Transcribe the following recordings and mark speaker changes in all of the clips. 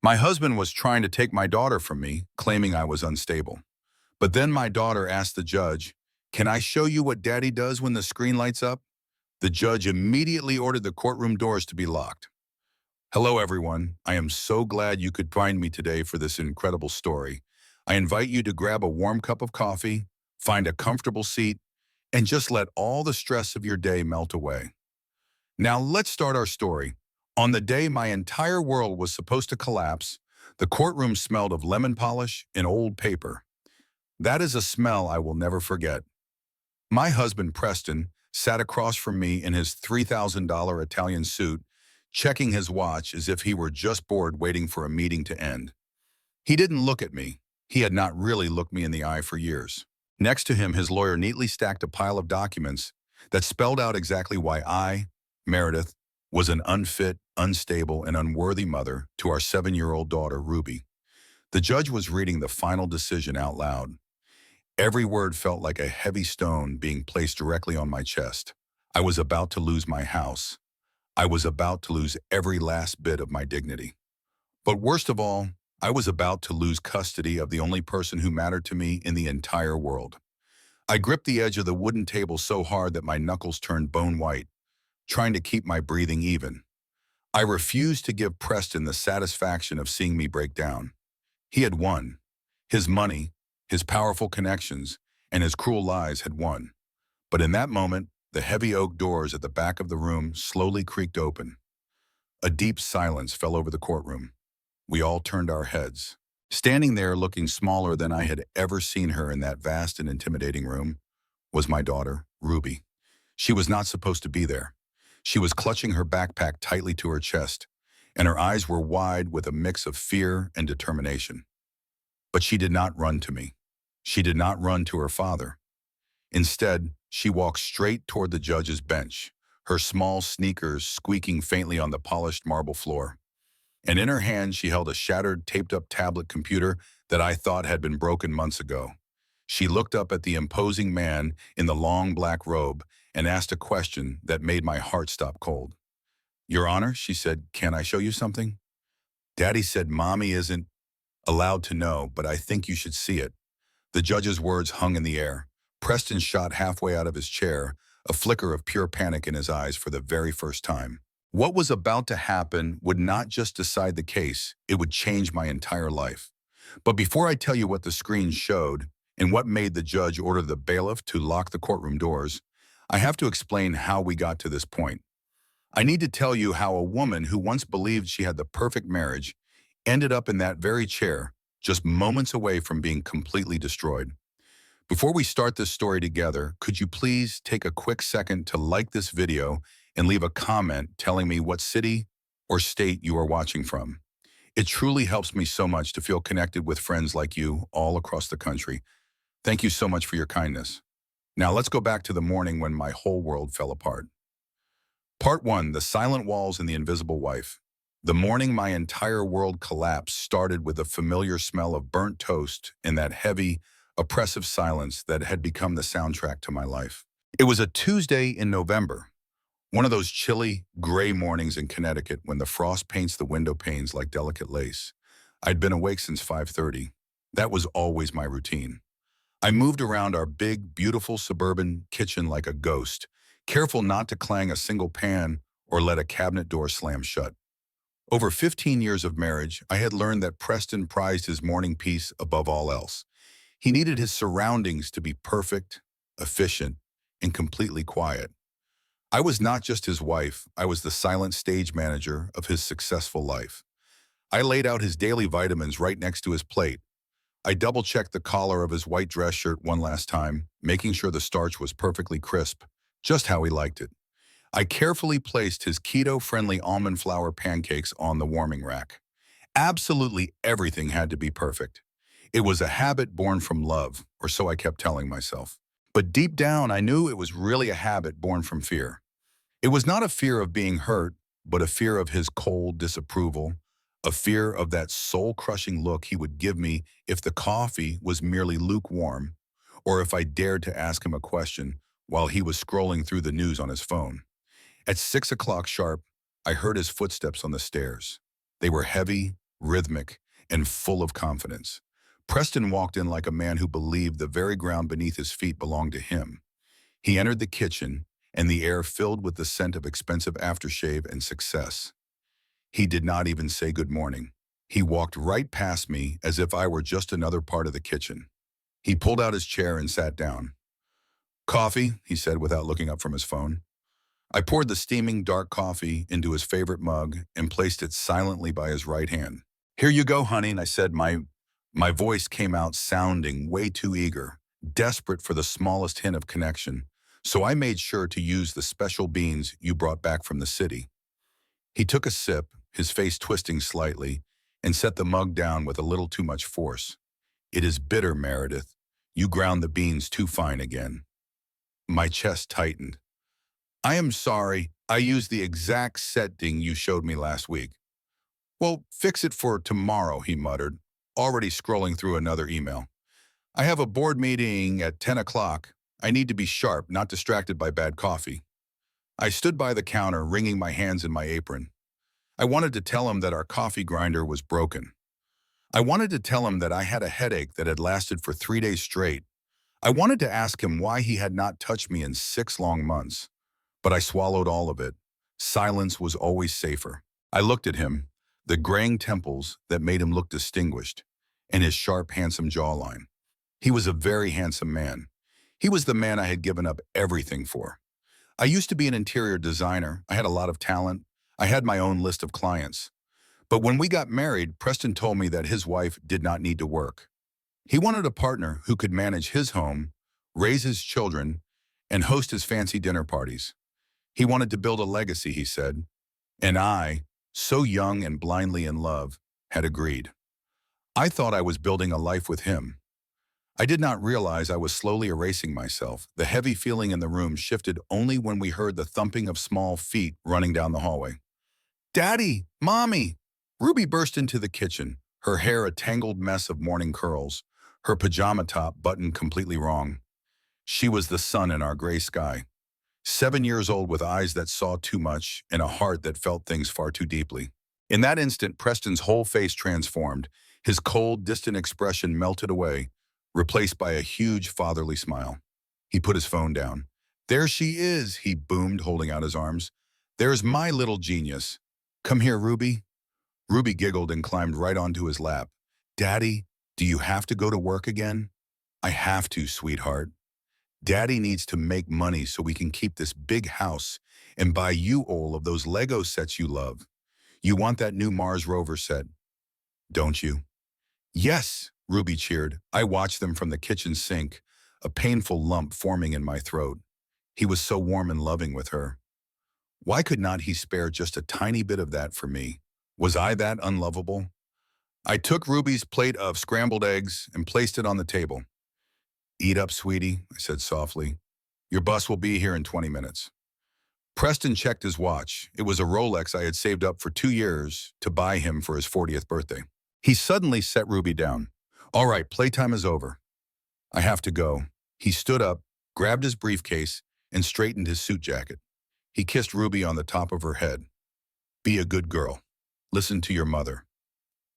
Speaker 1: My husband was trying to take my daughter from me, claiming I was unstable. But then my daughter asked the judge, "Can I show you what daddy does when the screen lights up?" The judge immediately ordered the courtroom doors to be locked. Hello, everyone. I am so glad you could find me today for this incredible story. I invite you to grab a warm cup of coffee, find a comfortable seat, and just let all the stress of your day melt away. Now let's start our story. On the day my entire world was supposed to collapse, the courtroom smelled of lemon polish and old paper. That is a smell I will never forget. My husband, Preston, sat across from me in his $3,000 Italian suit, checking his watch as if he were just bored waiting for a meeting to end. He didn't look at me. He had not really looked me in the eye for years. Next to him, his lawyer neatly stacked a pile of documents that spelled out exactly why I, Meredith, was an unfit, unstable, and unworthy mother to our 7-year-old daughter, Ruby. The judge was reading the final decision out loud. Every word felt like a heavy stone being placed directly on my chest. I was about to lose my house. I was about to lose every last bit of my dignity. But worst of all, I was about to lose custody of the only person who mattered to me in the entire world. I gripped the edge of the wooden table so hard that my knuckles turned bone white, trying to keep my breathing even. I refused to give Preston the satisfaction of seeing me break down. He had won. His money, his powerful connections, and his cruel lies had won. But in that moment, the heavy oak doors at the back of the room slowly creaked open. A deep silence fell over the courtroom. We all turned our heads. Standing there looking smaller than I had ever seen her in that vast and intimidating room was my daughter, Ruby. She was not supposed to be there. She was clutching her backpack tightly to her chest, and her eyes were wide with a mix of fear and determination. But she did not run to me. She did not run to her father. Instead, she walked straight toward the judge's bench, her small sneakers squeaking faintly on the polished marble floor. And in her hand, she held a shattered, taped-up tablet computer that I thought had been broken months ago. She looked up at the imposing man in the long black robe and asked a question that made my heart stop cold. "Your Honor," she said, "can I show you something?" "Daddy said Mommy isn't allowed to know, but I think you should see it." The judge's words hung in the air. Preston shot halfway out of his chair, a flicker of pure panic in his eyes for the very first time. What was about to happen would not just decide the case, it would change my entire life. But before I tell you what the screen showed and what made the judge order the bailiff to lock the courtroom doors, I have to explain how we got to this point. I need to tell you how a woman who once believed she had the perfect marriage ended up in that very chair, just moments away from being completely destroyed. Before we start this story together, could you please take a quick second to like this video and leave a comment telling me what city or state you are watching from? It truly helps me so much to feel connected with friends like you all across the country. Thank you so much for your kindness. Now let's go back to the morning when my whole world fell apart. Part 1, The Silent Walls and the Invisible Wife. The morning my entire world collapsed started with a familiar smell of burnt toast and that heavy, oppressive silence that had become the soundtrack to my life. It was a Tuesday in November, one of those chilly, gray mornings in Connecticut when the frost paints the window panes like delicate lace. I'd been awake since 5:30. That was always my routine. I moved around our big, beautiful suburban kitchen like a ghost, careful not to clang a single pan or let a cabinet door slam shut. Over 15 years of marriage, I had learned that Preston prized his morning peace above all else. He needed his surroundings to be perfect, efficient, and completely quiet. I was not just his wife, I was the silent stage manager of his successful life. I laid out his daily vitamins right next to his plate. I double-checked the collar of his white dress shirt one last time, making sure the starch was perfectly crisp, just how he liked it. I carefully placed his keto-friendly almond flour pancakes on the warming rack. Absolutely everything had to be perfect. It was a habit born from love, or so I kept telling myself. But deep down, I knew it was really a habit born from fear. It was not a fear of being hurt, but a fear of his cold disapproval, a fear of that soul-crushing look he would give me if the coffee was merely lukewarm, or if I dared to ask him a question while he was scrolling through the news on his phone. At 6 o'clock sharp, I heard his footsteps on the stairs. They were heavy, rhythmic, and full of confidence. Preston walked in like a man who believed the very ground beneath his feet belonged to him. He entered the kitchen, and the air filled with the scent of expensive aftershave and success. He did not even say good morning. He walked right past me as if I were just another part of the kitchen. He pulled out his chair and sat down. "Coffee," he said without looking up from his phone. I poured the steaming dark coffee into his favorite mug and placed it silently by his right hand. "Here you go, honey," I said. My voice came out sounding way too eager, desperate for the smallest hint of connection, so I made sure to use the special beans you brought back from the city. He took a sip, his face twisting slightly, and set the mug down with a little too much force. "It is bitter, Meredith. You ground the beans too fine again." My chest tightened. "I am sorry. I used the exact setting you showed me last week." "Well, fix it for tomorrow," he muttered, already scrolling through another email. "I have a board meeting at 10 o'clock. I need to be sharp, not distracted by bad coffee." I stood by the counter, wringing my hands in my apron. I wanted to tell him that our coffee grinder was broken. I wanted to tell him that I had a headache that had lasted for 3 days straight. I wanted to ask him why he had not touched me in 6 long months. But I swallowed all of it. Silence was always safer. I looked at him, the graying temples that made him look distinguished, and his sharp, handsome jawline. He was a very handsome man. He was the man I had given up everything for. I used to be an interior designer. I had a lot of talent. I had my own list of clients. But when we got married, Preston told me that his wife did not need to work. He wanted a partner who could manage his home, raise his children, and host his fancy dinner parties. He wanted to build a legacy, he said. And I, so young and blindly in love, had agreed. I thought I was building a life with him. I did not realize I was slowly erasing myself. The heavy feeling in the room shifted only when we heard the thumping of small feet running down the hallway. "Daddy! Mommy!" Ruby burst into the kitchen, her hair a tangled mess of morning curls, her pajama top buttoned completely wrong. She was the sun in our gray sky. 7 years old with eyes that saw too much and a heart that felt things far too deeply. In that instant, Preston's whole face transformed. His cold, distant expression melted away, replaced by a huge fatherly smile. He put his phone down. "There she is," he boomed, holding out his arms. "There's my little genius. Come here, Ruby." Ruby giggled and climbed right onto his lap. "Daddy, do you have to go to work again?" "I have to, sweetheart. Daddy needs to make money so we can keep this big house and buy you all of those Lego sets you love. You want that new Mars rover set, don't you?" "Yes," Ruby cheered. I watched them from the kitchen sink, a painful lump forming in my throat. He was so warm and loving with her. Why could not he spare just a tiny bit of that for me? Was I that unlovable? I took Ruby's plate of scrambled eggs and placed it on the table. "Eat up, sweetie," I said softly. "Your bus will be here in 20 minutes. Preston checked his watch. It was a Rolex I had saved up for 2 years to buy him for his 40th birthday. He suddenly set Ruby down. "All right, playtime is over. I have to go." He stood up, grabbed his briefcase, and straightened his suit jacket. He kissed Ruby on the top of her head. "Be a good girl. Listen to your mother."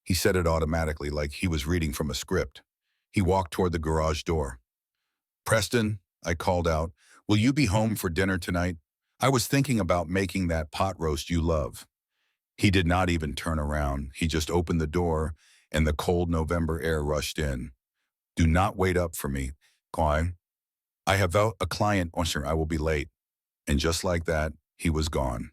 Speaker 1: He said it automatically, like he was reading from a script. He walked toward the garage door. "Preston," I called out, "will you be home for dinner tonight? I was thinking about making that pot roast you love." He did not even turn around. He just opened the door, and the cold November air rushed in. "Do not wait up for me. Why? I have a client, or I will be late." And just like that, he was gone.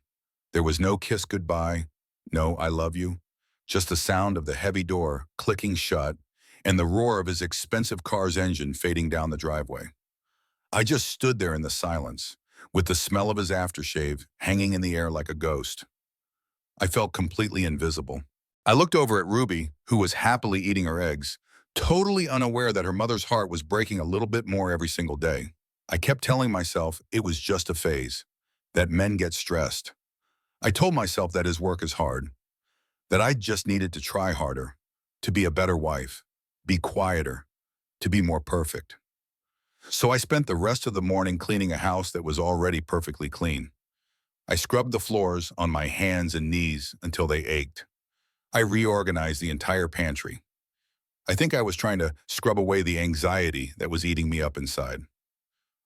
Speaker 1: There was no kiss goodbye, no "I love you," just the sound of the heavy door clicking shut and the roar of his expensive car's engine fading down the driveway. I just stood there in the silence, with the smell of his aftershave hanging in the air like a ghost. I felt completely invisible. I looked over at Ruby, who was happily eating her eggs, totally unaware that her mother's heart was breaking a little bit more every single day. I kept telling myself it was just a phase, that men get stressed. I told myself that his work is hard, that I just needed to try harder, to be a better wife, be quieter, to be more perfect. So I spent the rest of the morning cleaning a house that was already perfectly clean. I scrubbed the floors on my hands and knees until they ached. I reorganized the entire pantry. I think I was trying to scrub away the anxiety that was eating me up inside.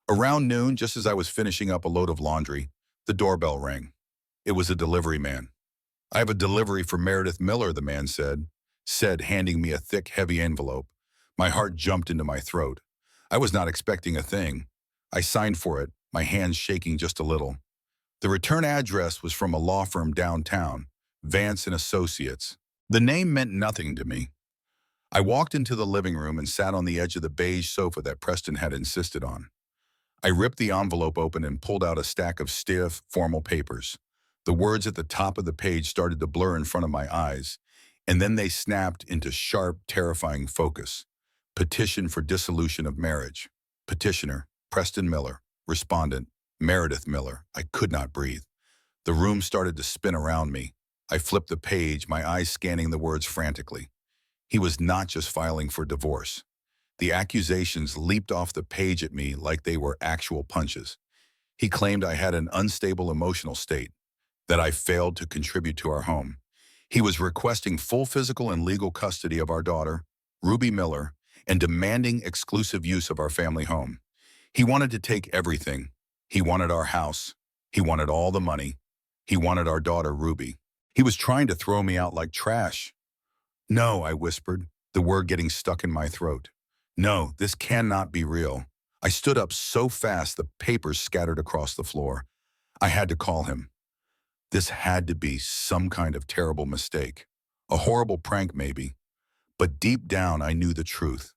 Speaker 1: Around noon, just as I was finishing up a load of laundry, the doorbell rang. It was a delivery man. "I have a delivery for Meredith Miller," the man said, handing me a thick, heavy envelope. My heart jumped into my throat. I was not expecting a thing. I signed for it, my hands shaking just a little. The return address was from a law firm downtown, Vance and Associates. The name meant nothing to me. I walked into the living room and sat on the edge of the beige sofa that Preston had insisted on. I ripped the envelope open and pulled out a stack of stiff, formal papers. The words at the top of the page started to blur in front of my eyes, and then they snapped into sharp, terrifying focus. Petition for dissolution of marriage. Petitioner, Preston Miller. Respondent, Meredith Miller. I could not breathe. The room started to spin around me. I flipped the page, my eyes scanning the words frantically. He was not just filing for divorce. The accusations leaped off the page at me like they were actual punches. He claimed I had an unstable emotional state, that I failed to contribute to our home. He was requesting full physical and legal custody of our daughter, Ruby Miller, and demanding exclusive use of our family home. He wanted to take everything. He wanted our house. He wanted all the money. He wanted our daughter, Ruby. He was trying to throw me out like trash. "No," I whispered, the word getting stuck in my throat. "No, this cannot be real." I stood up so fast the papers scattered across the floor. I had to call him. This had to be some kind of terrible mistake. A horrible prank, maybe. But deep down, I knew the truth.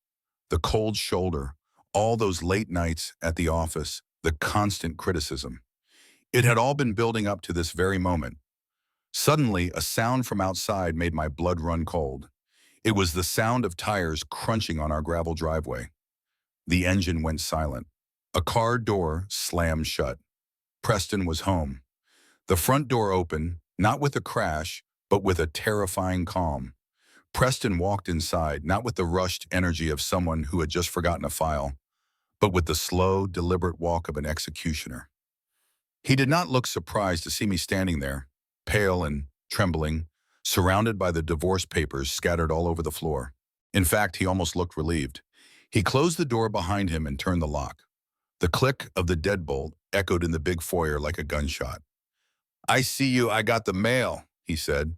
Speaker 1: The cold shoulder, all those late nights at the office, the constant criticism. It had all been building up to this very moment. Suddenly, a sound from outside made my blood run cold. It was the sound of tires crunching on our gravel driveway. The engine went silent. A car door slammed shut. Preston was home. The front door opened, not with a crash, but with a terrifying calm. Preston walked inside, not with the rushed energy of someone who had just forgotten a file, but with the slow, deliberate walk of an executioner. He did not look surprised to see me standing there, pale and trembling, surrounded by the divorce papers scattered all over the floor. In fact, he almost looked relieved. He closed the door behind him and turned the lock. The click of the deadbolt echoed in the big foyer like a gunshot. "I see you, I got the mail," he said.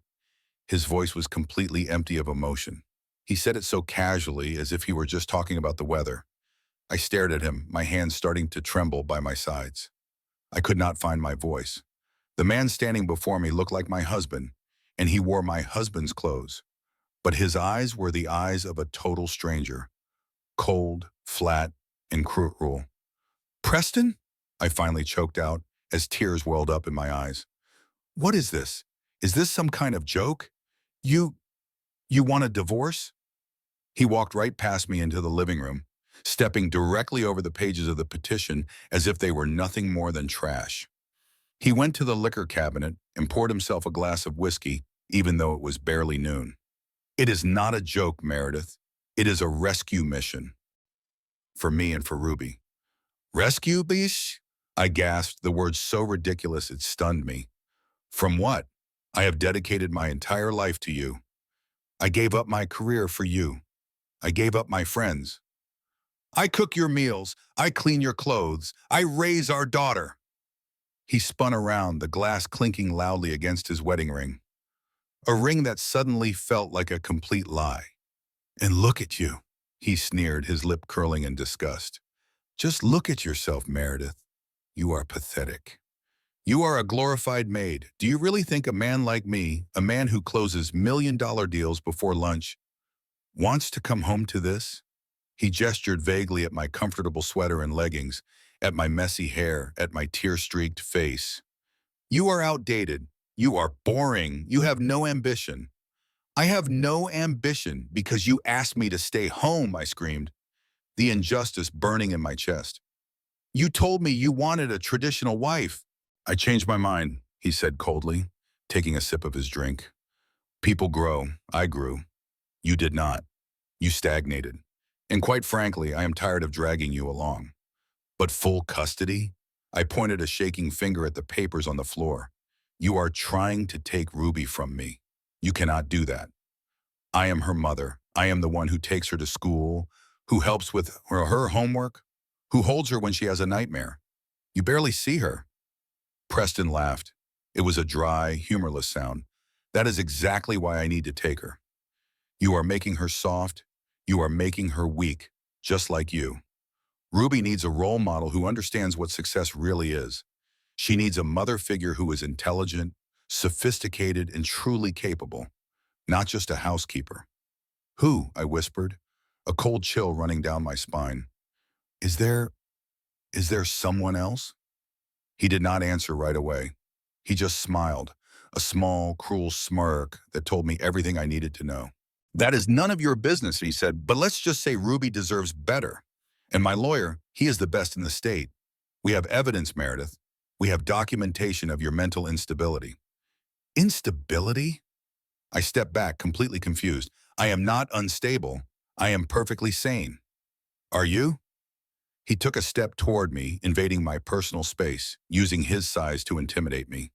Speaker 1: His voice was completely empty of emotion. He said it so casually, as if he were just talking about the weather. I stared at him, my hands starting to tremble by my sides. I could not find my voice. The man standing before me looked like my husband, and he wore my husband's clothes. But his eyes were the eyes of a total stranger. Cold, flat, and cruel. "Preston?" I finally choked out as tears welled up in my eyes. "What is this? Is this some kind of joke? You want a divorce?" He walked right past me into the living room, stepping directly over the pages of the petition as if they were nothing more than trash. He went to the liquor cabinet and poured himself a glass of whiskey, even though it was barely noon. "It is not a joke, Meredith. It is a rescue mission. For me and for Ruby." "Rescue, bish?" I gasped, the word so ridiculous it stunned me. "From what? I have dedicated my entire life to you. I gave up my career for you. I gave up my friends. I cook your meals. I clean your clothes. I raise our daughter." He spun around, the glass clinking loudly against his wedding ring. A ring that suddenly felt like a complete lie. "And look at you," he sneered, his lip curling in disgust. "Just look at yourself, Meredith. You are pathetic. You are a glorified maid. Do you really think a man like me, a man who closes million-dollar deals before lunch, wants to come home to this?" He gestured vaguely at my comfortable sweater and leggings, at my messy hair, at my tear-streaked face. "You are outdated. You are boring. You have no ambition." "I have no ambition because you asked me to stay home," I screamed, the injustice burning in my chest. "You told me you wanted a traditional wife." "I changed my mind," he said coldly, taking a sip of his drink. "People grow. I grew. You did not. You stagnated. And quite frankly, I am tired of dragging you along. But full custody?" I pointed a shaking finger at the papers on the floor. "You are trying to take Ruby from me. You cannot do that. I am her mother. I am the one who takes her to school, who helps with her homework, who holds her when she has a nightmare. You barely see her." Preston laughed. It was a dry, humorless sound. "That is exactly why I need to take her. You are making her soft. You are making her weak, just like you. Ruby needs a role model who understands what success really is. She needs a mother figure who is intelligent, sophisticated, and truly capable, not just a housekeeper." "Who?" I whispered, a cold chill running down my spine. Is there, is there someone else?" He did not answer right away. He just smiled, a small, cruel smirk that told me everything I needed to know. "That is none of your business," he said, "but let's just say Ruby deserves better. And my lawyer, he is the best in the state. We have evidence, Meredith. We have documentation of your mental instability." "Instability?" I stepped back, completely confused. "I am not unstable. I am perfectly sane." "Are you?" He took a step toward me, invading my personal space, using his size to intimidate me.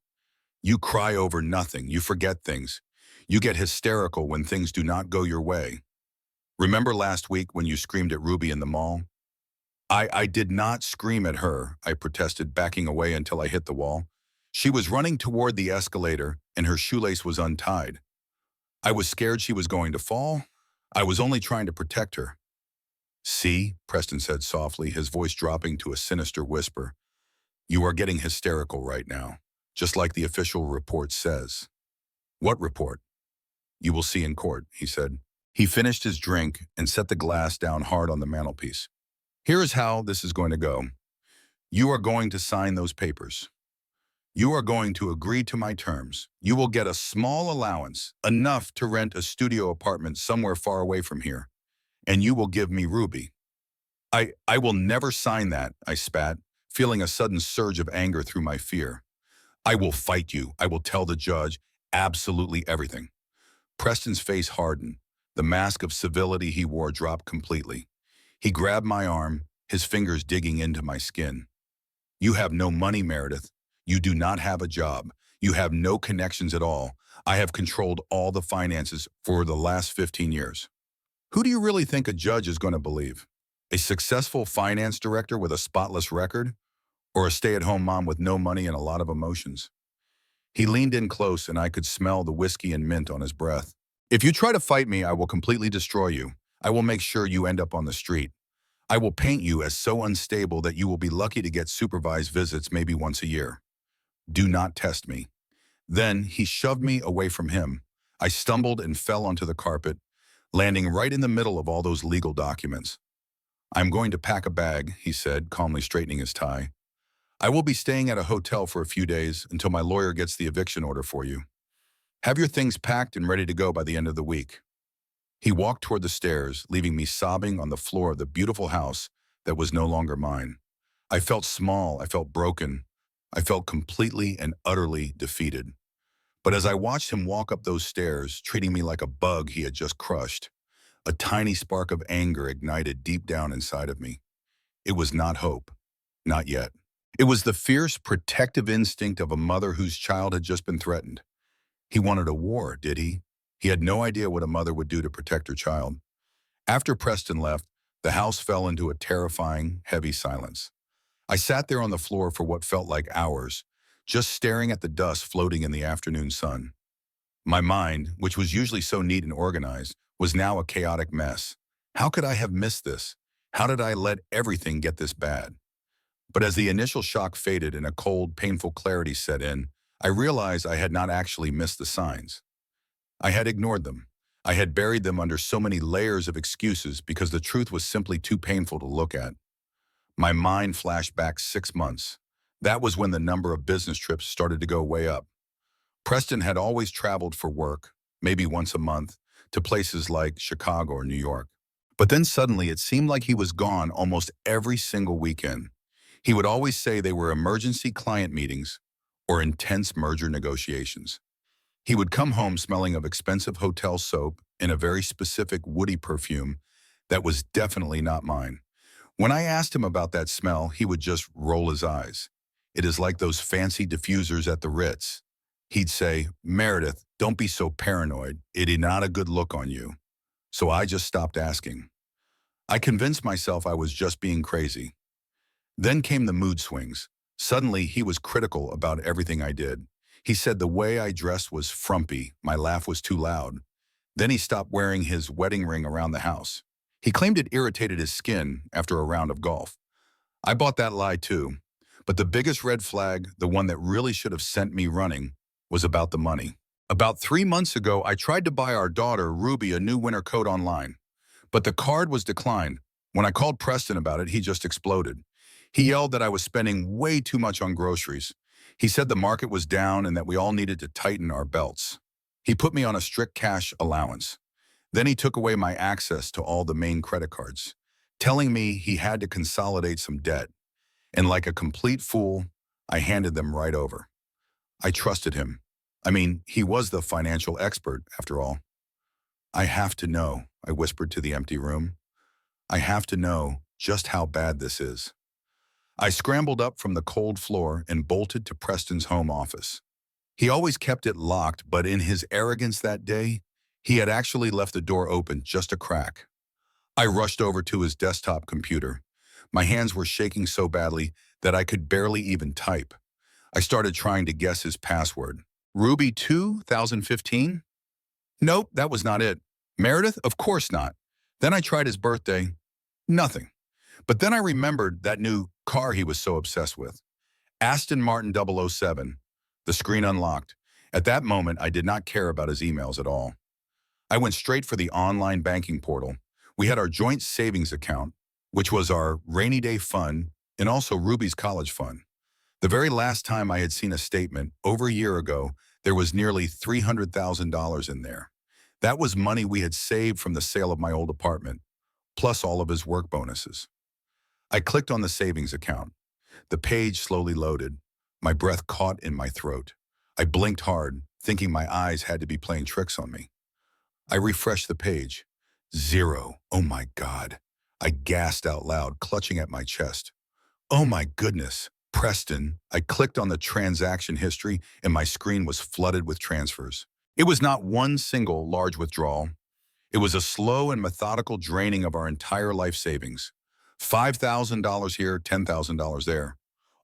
Speaker 1: "You cry over nothing. You forget things. You get hysterical when things do not go your way. Remember last week when you screamed at Ruby in the mall?" I did not scream at her," I protested, backing away until I hit the wall. "She was running toward the escalator, and her shoelace was untied. I was scared she was going to fall. I was only trying to protect her." "See," Preston said softly, his voice dropping to a sinister whisper, "you are getting hysterical right now, just like the official report says." "What report?" "You will see in court," he said. He finished his drink and set the glass down hard on the mantelpiece. "Here is how this is going to go. You are going to sign those papers. You are going to agree to my terms. You will get a small allowance, enough to rent a studio apartment somewhere far away from here, and you will give me Ruby." I will never sign that," I spat, feeling a sudden surge of anger through my fear. "I will fight you. I will tell the judge absolutely everything." Preston's face hardened. The mask of civility he wore dropped completely. He grabbed my arm, his fingers digging into my skin. "You have no money, Meredith. You do not have a job. You have no connections at all. I have controlled all the finances for the last 15 years. Who do you really think a judge is going to believe? A successful finance director with a spotless record? Or a stay-at-home mom with no money and a lot of emotions?" He leaned in close and I could smell the whiskey and mint on his breath. "If you try to fight me, I will completely destroy you. I will make sure you end up on the street. I will paint you as so unstable that you will be lucky to get supervised visits maybe once a year. Do not test me." Then he shoved me away from him. I stumbled and fell onto the carpet, landing right in the middle of all those legal documents. "I'm going to pack a bag," he said, calmly straightening his tie. "I will be staying at a hotel for a few days until my lawyer gets the eviction order for you. Have your things packed and ready to go by the end of the week." He walked toward the stairs, leaving me sobbing on the floor of the beautiful house that was no longer mine. I felt small, I felt broken, I felt completely and utterly defeated. But as I watched him walk up those stairs, treating me like a bug he had just crushed, a tiny spark of anger ignited deep down inside of me. It was not hope. Not yet. It was the fierce, protective instinct of a mother whose child had just been threatened. He wanted a war, did he? He had no idea what a mother would do to protect her child. After Preston left, the house fell into a terrifying, heavy silence. I sat there on the floor for what felt like hours, just staring at the dust floating in the afternoon sun. My mind, which was usually so neat and organized, was now a chaotic mess. How could I have missed this? How did I let everything get this bad? But as the initial shock faded and a cold, painful clarity set in, I realized I had not actually missed the signs. I had ignored them. I had buried them under so many layers of excuses because the truth was simply too painful to look at. My mind flashed back 6 months. That was when the number of business trips started to go way up. Preston had always traveled for work, maybe once a month, to places like Chicago or New York. But then suddenly it seemed like he was gone almost every single weekend. He would always say they were emergency client meetings or intense merger negotiations. He would come home smelling of expensive hotel soap and a very specific woody perfume that was definitely not mine. When I asked him about that smell, he would just roll his eyes. "It is like those fancy diffusers at the Ritz. He'd say, "Meredith, don't be so paranoid. It is not a good look on you." So I just stopped asking. I convinced myself I was just being crazy. Then came the mood swings. Suddenly, he was critical about everything I did. He said the way I dressed was frumpy, my laugh was too loud. Then he stopped wearing his wedding ring around the house. He claimed it irritated his skin after a round of golf. I bought that lie too. But the biggest red flag, the one that really should have sent me running, was about the money. About 3 months ago, I tried to buy our daughter, Ruby, a new winter coat online. But the card was declined. When I called Preston about it, he just exploded. He yelled that I was spending way too much on groceries. He said the market was down and that we all needed to tighten our belts. He put me on a strict cash allowance. Then he took away my access to all the main credit cards, telling me he had to consolidate some debt. And like a complete fool, I handed them right over. I trusted him. I mean, he was the financial expert, after all. "I have to know," I whispered to the empty room. "I have to know just how bad this is." I scrambled up from the cold floor and bolted to Preston's home office. He always kept it locked, but in his arrogance that day, he had actually left the door open just a crack. I rushed over to his desktop computer. My hands were shaking so badly that I could barely even type. I started trying to guess his password. Ruby 2015? Nope, that was not it. Meredith? Of course not. Then I tried his birthday. Nothing. But then I remembered that new car he was so obsessed with. Aston Martin 007. The screen unlocked. At that moment, I did not care about his emails at all. I went straight for the online banking portal. We had our joint savings account, which was our rainy day fund and also Ruby's college fund. The very last time I had seen a statement, over a year ago, there was nearly $300,000 in there. That was money we had saved from the sale of my old apartment, plus all of his work bonuses. I clicked on the savings account. The page slowly loaded. My breath caught in my throat. I blinked hard, thinking my eyes had to be playing tricks on me. I refreshed the page. Zero. Oh my God. I gasped out loud, clutching at my chest. Oh my goodness. Preston. I clicked on the transaction history and my screen was flooded with transfers. It was not one single large withdrawal. It was a slow and methodical draining of our entire life savings. $5,000 here, $10,000 there.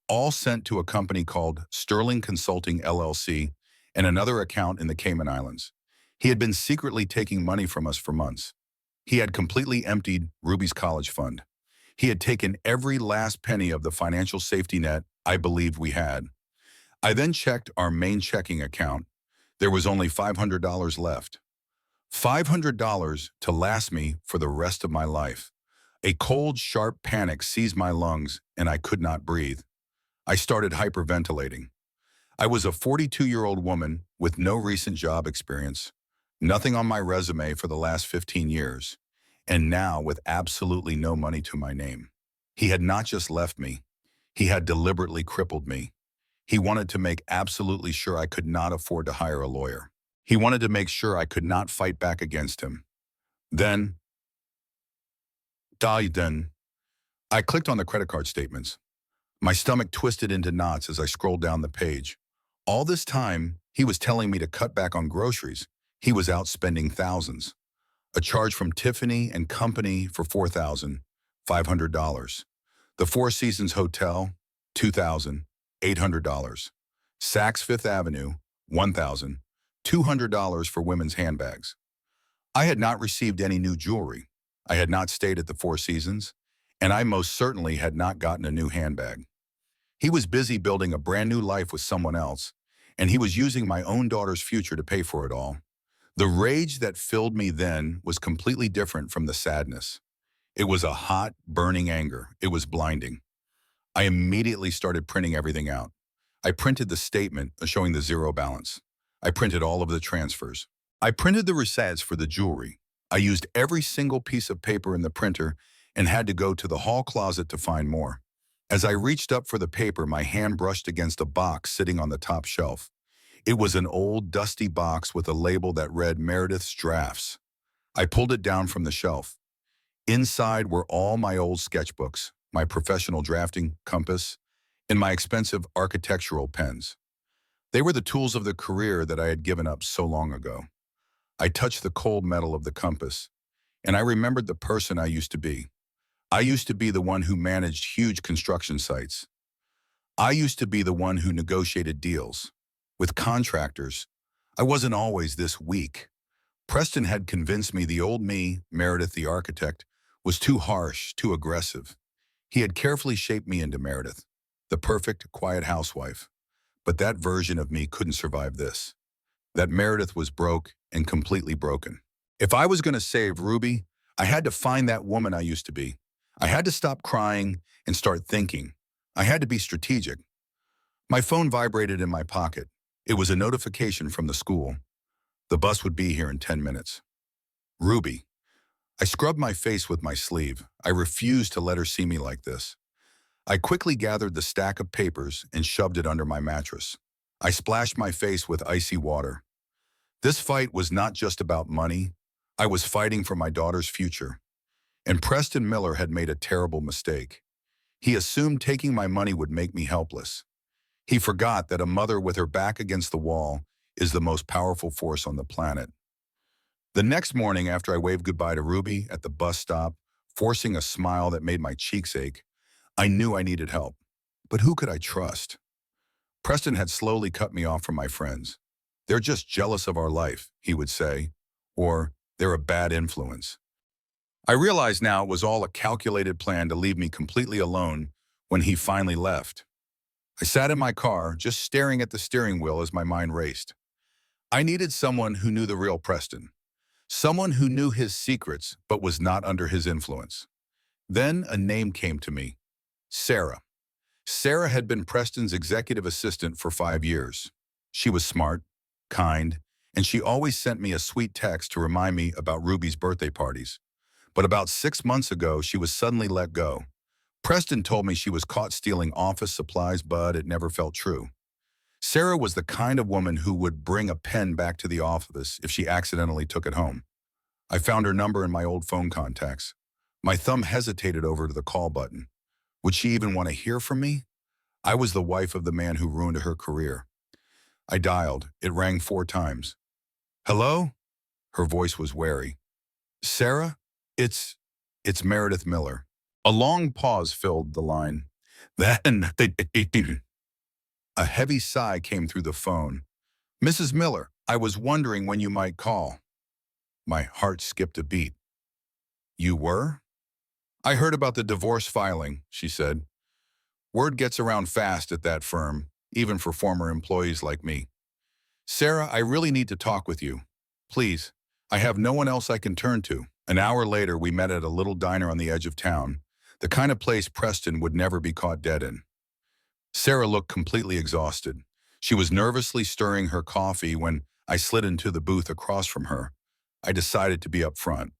Speaker 1: All sent to a company called Sterling Consulting LLC and another account in the Cayman Islands. He had been secretly taking money from us for months. He had completely emptied Ruby's college fund. He had taken every last penny of the financial safety net I believed we had. I then checked our main checking account. There was only $500 left. $500 to last me for the rest of my life. A cold, sharp panic seized my lungs and I could not breathe. I started hyperventilating. I was a 42-year-old woman with no recent job experience, nothing on my resume for the last 15 years, and now with absolutely no money to my name. He had not just left me, he had deliberately crippled me. He wanted to make absolutely sure I could not afford to hire a lawyer. He wanted to make sure I could not fight back against him. Then, I clicked on the credit card statements. My stomach twisted into knots as I scrolled down the page. All this time, he was telling me to cut back on groceries. He was out spending thousands. A charge from Tiffany and Company for $4,500. The Four Seasons Hotel, $2,800. Saks Fifth Avenue, $1,200 for women's handbags. I had not received any new jewelry. I had not stayed at the Four Seasons, and I most certainly had not gotten a new handbag. He was busy building a brand new life with someone else, and he was using my own daughter's future to pay for it all. The rage that filled me then was completely different from the sadness. It was a hot, burning anger. It was blinding. I immediately started printing everything out. I printed the statement showing the zero balance. I printed all of the transfers. I printed the receipts for the jewelry. I used every single piece of paper in the printer and had to go to the hall closet to find more. As I reached up for the paper, my hand brushed against a box sitting on the top shelf. It was an old, dusty box with a label that read Meredith's Drafts. I pulled it down from the shelf. Inside were all my old sketchbooks, my professional drafting compass, and my expensive architectural pens. They were the tools of the career that I had given up so long ago. I touched the cold metal of the compass, and I remembered the person I used to be. I used to be the one who managed huge construction sites. I used to be the one who negotiated deals. With contractors, I wasn't always this weak. Preston had convinced me the old me, Meredith the architect, was too harsh, too aggressive. He had carefully shaped me into Meredith, the perfect, quiet housewife. But that version of me couldn't survive this. That Meredith was broke and completely broken. If I was going to save Ruby, I had to find that woman I used to be. I had to stop crying and start thinking. I had to be strategic. My phone vibrated in my pocket. It was a notification from the school. The bus would be here in 10 minutes. Ruby. I scrubbed my face with my sleeve. I refused to let her see me like this. I quickly gathered the stack of papers and shoved it under my mattress. I splashed my face with icy water. This fight was not just about money. I was fighting for my daughter's future. And Preston Miller had made a terrible mistake. He assumed taking my money would make me helpless. He forgot that a mother with her back against the wall is the most powerful force on the planet. The next morning, after I waved goodbye to Ruby at the bus stop, forcing a smile that made my cheeks ache, I knew I needed help. But who could I trust? Preston had slowly cut me off from my friends. They're just jealous of our life, he would say, or they're a bad influence. I realized now it was all a calculated plan to leave me completely alone when he finally left. I sat in my car, just staring at the steering wheel as my mind raced. I needed someone who knew the real Preston. Someone who knew his secrets but was not under his influence. Then a name came to me. Sarah. Sarah had been Preston's executive assistant for 5 years. She was smart, kind, and she always sent me a sweet text to remind me about Ruby's birthday parties. But about 6 months ago, she was suddenly let go. Preston told me she was caught stealing office supplies, but it never felt true. Sarah was the kind of woman who would bring a pen back to the office if she accidentally took it home. I found her number in my old phone contacts. My thumb hesitated over to the call button. Would she even want to hear from me? I was the wife of the man who ruined her career. I dialed. It rang 4 times. Hello? Her voice was wary. Sarah? It's Meredith Miller. A long pause filled the line. Then, a heavy sigh came through the phone. Mrs. Miller, I was wondering when you might call. My heart skipped a beat. You were? I heard about the divorce filing, she said. Word gets around fast at that firm, even for former employees like me. Sarah, I really need to talk with you. Please, I have no one else I can turn to. An hour later, we met at a little diner on the edge of town, the kind of place Preston would never be caught dead in. Sarah looked completely exhausted. She was nervously stirring her coffee when I slid into the booth across from her. I decided to be upfront.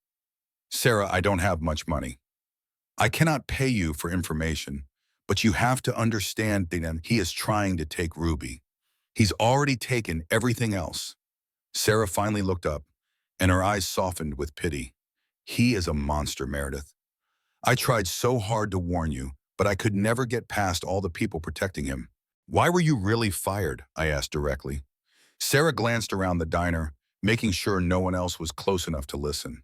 Speaker 1: Sarah, I don't have much money. I cannot pay you for information, but you have to understand that he is trying to take Ruby. He's already taken everything else. Sarah finally looked up, and her eyes softened with pity. He is a monster, Meredith. I tried so hard to warn you, but I could never get past all the people protecting him. Why were you really fired? I asked directly. Sarah glanced around the diner, making sure no one else was close enough to listen.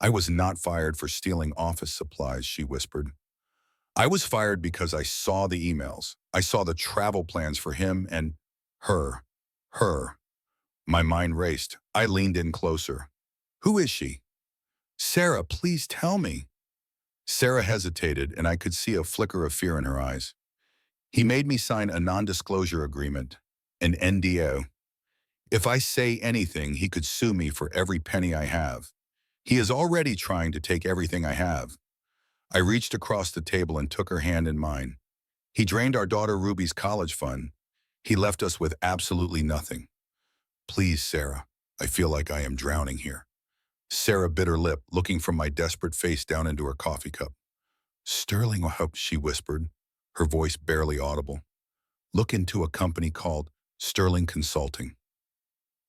Speaker 1: I was not fired for stealing office supplies, she whispered. I was fired because I saw the emails. I saw the travel plans for him and her. Her. My mind raced. I leaned in closer. Who is she? Sarah, please tell me. Sarah hesitated, and I could see a flicker of fear in her eyes. He made me sign a non-disclosure agreement, an NDO. If I say anything, he could sue me for every penny I have. He is already trying to take everything I have. I reached across the table and took her hand in mine. He drained our daughter Ruby's college fund. He left us with absolutely nothing. Please, Sarah, I feel like I am drowning here. Sarah bit her lip, looking from my desperate face down into her coffee cup. Sterling, I hope, she whispered, her voice barely audible. Look into a company called Sterling Consulting.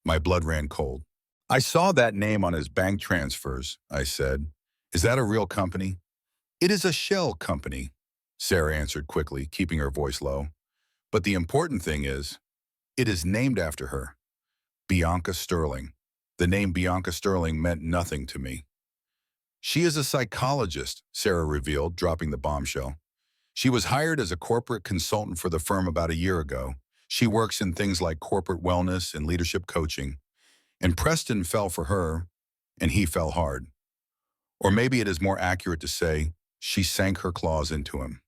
Speaker 1: My blood ran cold. I saw that name on his bank transfers, I said. Is that a real company? It is a shell company, Sarah answered quickly, keeping her voice low. But the important thing is, It is named after her, Bianca Sterling. The name Bianca Sterling meant nothing to me. She is a psychologist, Sarah revealed, dropping the bombshell. She was hired as a corporate consultant for the firm about a year ago. She works in things like corporate wellness and leadership coaching. And Preston fell for her, and he fell hard. Or maybe it is more accurate to say, she sank her claws into him.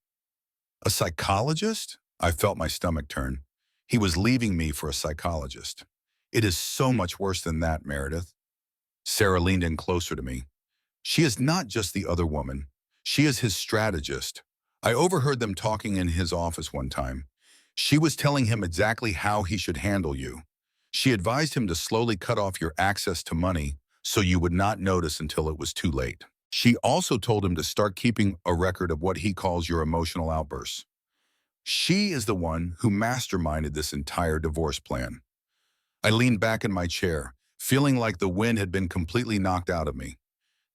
Speaker 1: A psychologist? I felt my stomach turn. He was leaving me for a psychologist. It is so much worse than that, Meredith. Sarah leaned in closer to me. She is not just the other woman. She is his strategist. I overheard them talking in his office one time. She was telling him exactly how he should handle you. She advised him to slowly cut off your access to money so you would not notice until it was too late. She also told him to start keeping a record of what he calls your emotional outbursts. She is the one who masterminded this entire divorce plan. I leaned back in my chair, feeling like the wind had been completely knocked out of me.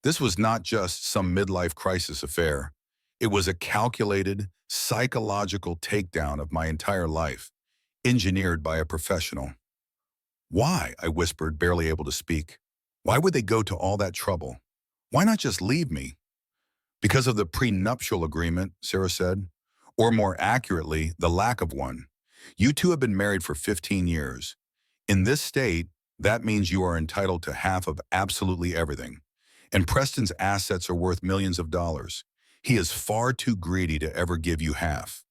Speaker 1: This was not just some midlife crisis affair. It was a calculated, psychological takedown of my entire life, engineered by a professional. Why? I whispered, barely able to speak. Why would they go to all that trouble? Why not just leave me? Because of the prenuptial agreement, Sarah said. Or more accurately, the lack of one. You two have been married for 15 years. In this state, that means you are entitled to half of absolutely everything. And Preston's assets are worth millions of dollars. He is far too greedy to ever give you half.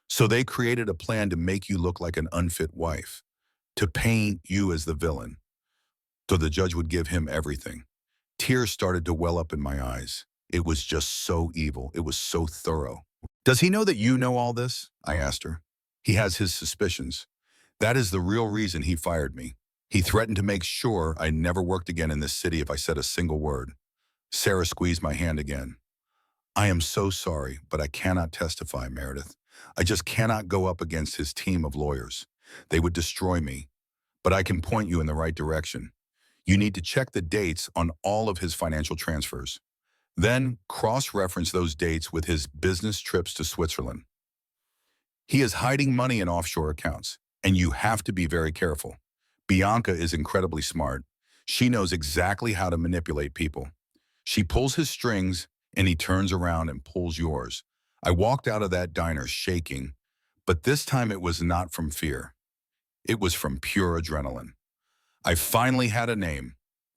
Speaker 1: So they created a plan to make you look like an unfit wife, to paint you as the villain, so the judge would give him everything. Tears started to well up in my eyes. It was just so evil. It was so thorough. Does he know that you know all this? I asked her. He has his suspicions. That is the real reason he fired me. He threatened to make sure I never worked again in this city if I said a single word. Sarah squeezed my hand again. I am so sorry, but I cannot testify, Meredith. I just cannot go up against his team of lawyers. They would destroy me. But I can point you in the right direction. You need to check the dates on all of his financial transfers. Then cross-reference those dates with his business trips to Switzerland. He is hiding money in offshore accounts, and you have to be very careful. Bianca is incredibly smart. She knows exactly how to manipulate people. She pulls his strings, and he turns around and pulls yours. I walked out of that diner shaking, but this time it was not from fear. It was from pure adrenaline. I finally had a name,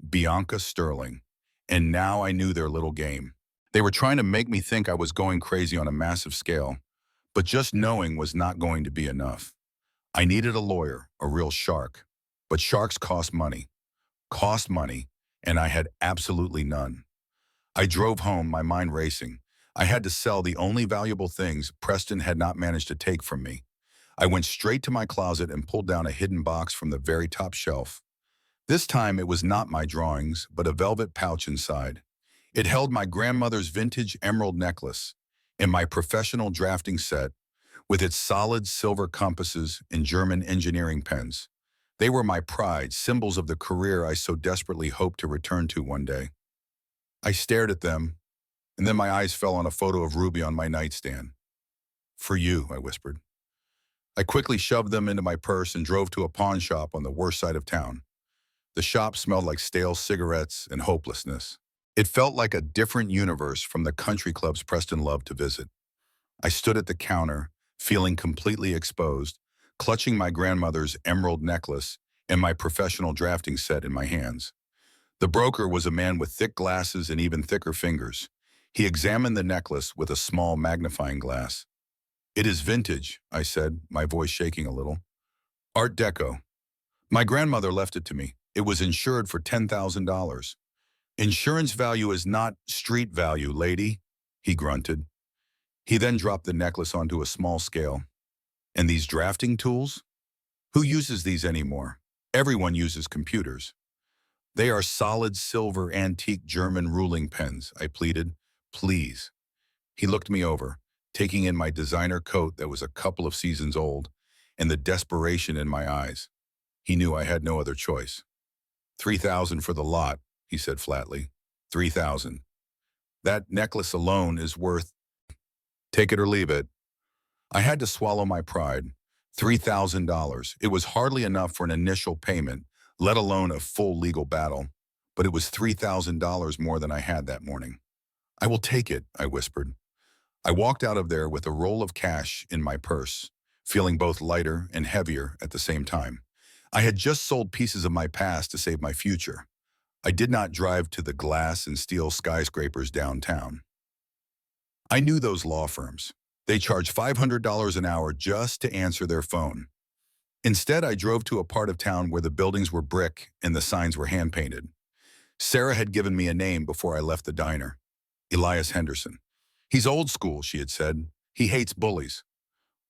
Speaker 1: Bianca Sterling, and now I knew their little game. They were trying to make me think I was going crazy on a massive scale, but just knowing was not going to be enough. I needed a lawyer, a real shark, but sharks cost money, and I had absolutely none. I drove home, my mind racing. I had to sell the only valuable things Preston had not managed to take from me. I went straight to my closet and pulled down a hidden box from the very top shelf. This time it was not my drawings, but a velvet pouch inside. It held my grandmother's vintage emerald necklace and my professional drafting set with its solid silver compasses and German engineering pens. They were my pride, symbols of the career I so desperately hoped to return to one day. I stared at them, and then my eyes fell on a photo of Ruby on my nightstand. For you, I whispered. I quickly shoved them into my purse and drove to a pawn shop on the worst side of town. The shop smelled like stale cigarettes and hopelessness. It felt like a different universe from the country clubs Preston loved to visit. I stood at the counter, feeling completely exposed, clutching my grandmother's emerald necklace and my professional drafting set in my hands. The broker was a man with thick glasses and even thicker fingers. He examined the necklace with a small magnifying glass. It is vintage, I said, my voice shaking a little. Art Deco. My grandmother left it to me. It was insured for $10,000. Insurance value is not street value, lady, he grunted. He then dropped the necklace onto a small scale. And these drafting tools? Who uses these anymore? Everyone uses computers. They are solid silver antique German ruling pens, I pleaded. Please. He looked me over, taking in my designer coat that was a couple of seasons old, and the desperation in my eyes. He knew I had no other choice. $3,000 for the lot, he said flatly. $3,000. That necklace alone is worth... Take it or leave it. I had to swallow my pride. $3,000. It was hardly enough for an initial payment, let alone a full legal battle, but it was $3,000 more than I had that morning. I will take it, I whispered. I walked out of there with a roll of cash in my purse, feeling both lighter and heavier at the same time. I had just sold pieces of my past to save my future. I did not drive to the glass and steel skyscrapers downtown. I knew those law firms. They charge $500 an hour just to answer their phone. Instead, I drove to a part of town where the buildings were brick and the signs were hand-painted. Sarah had given me a name before I left the diner. Elias Henderson. He's old school, she had said. He hates bullies.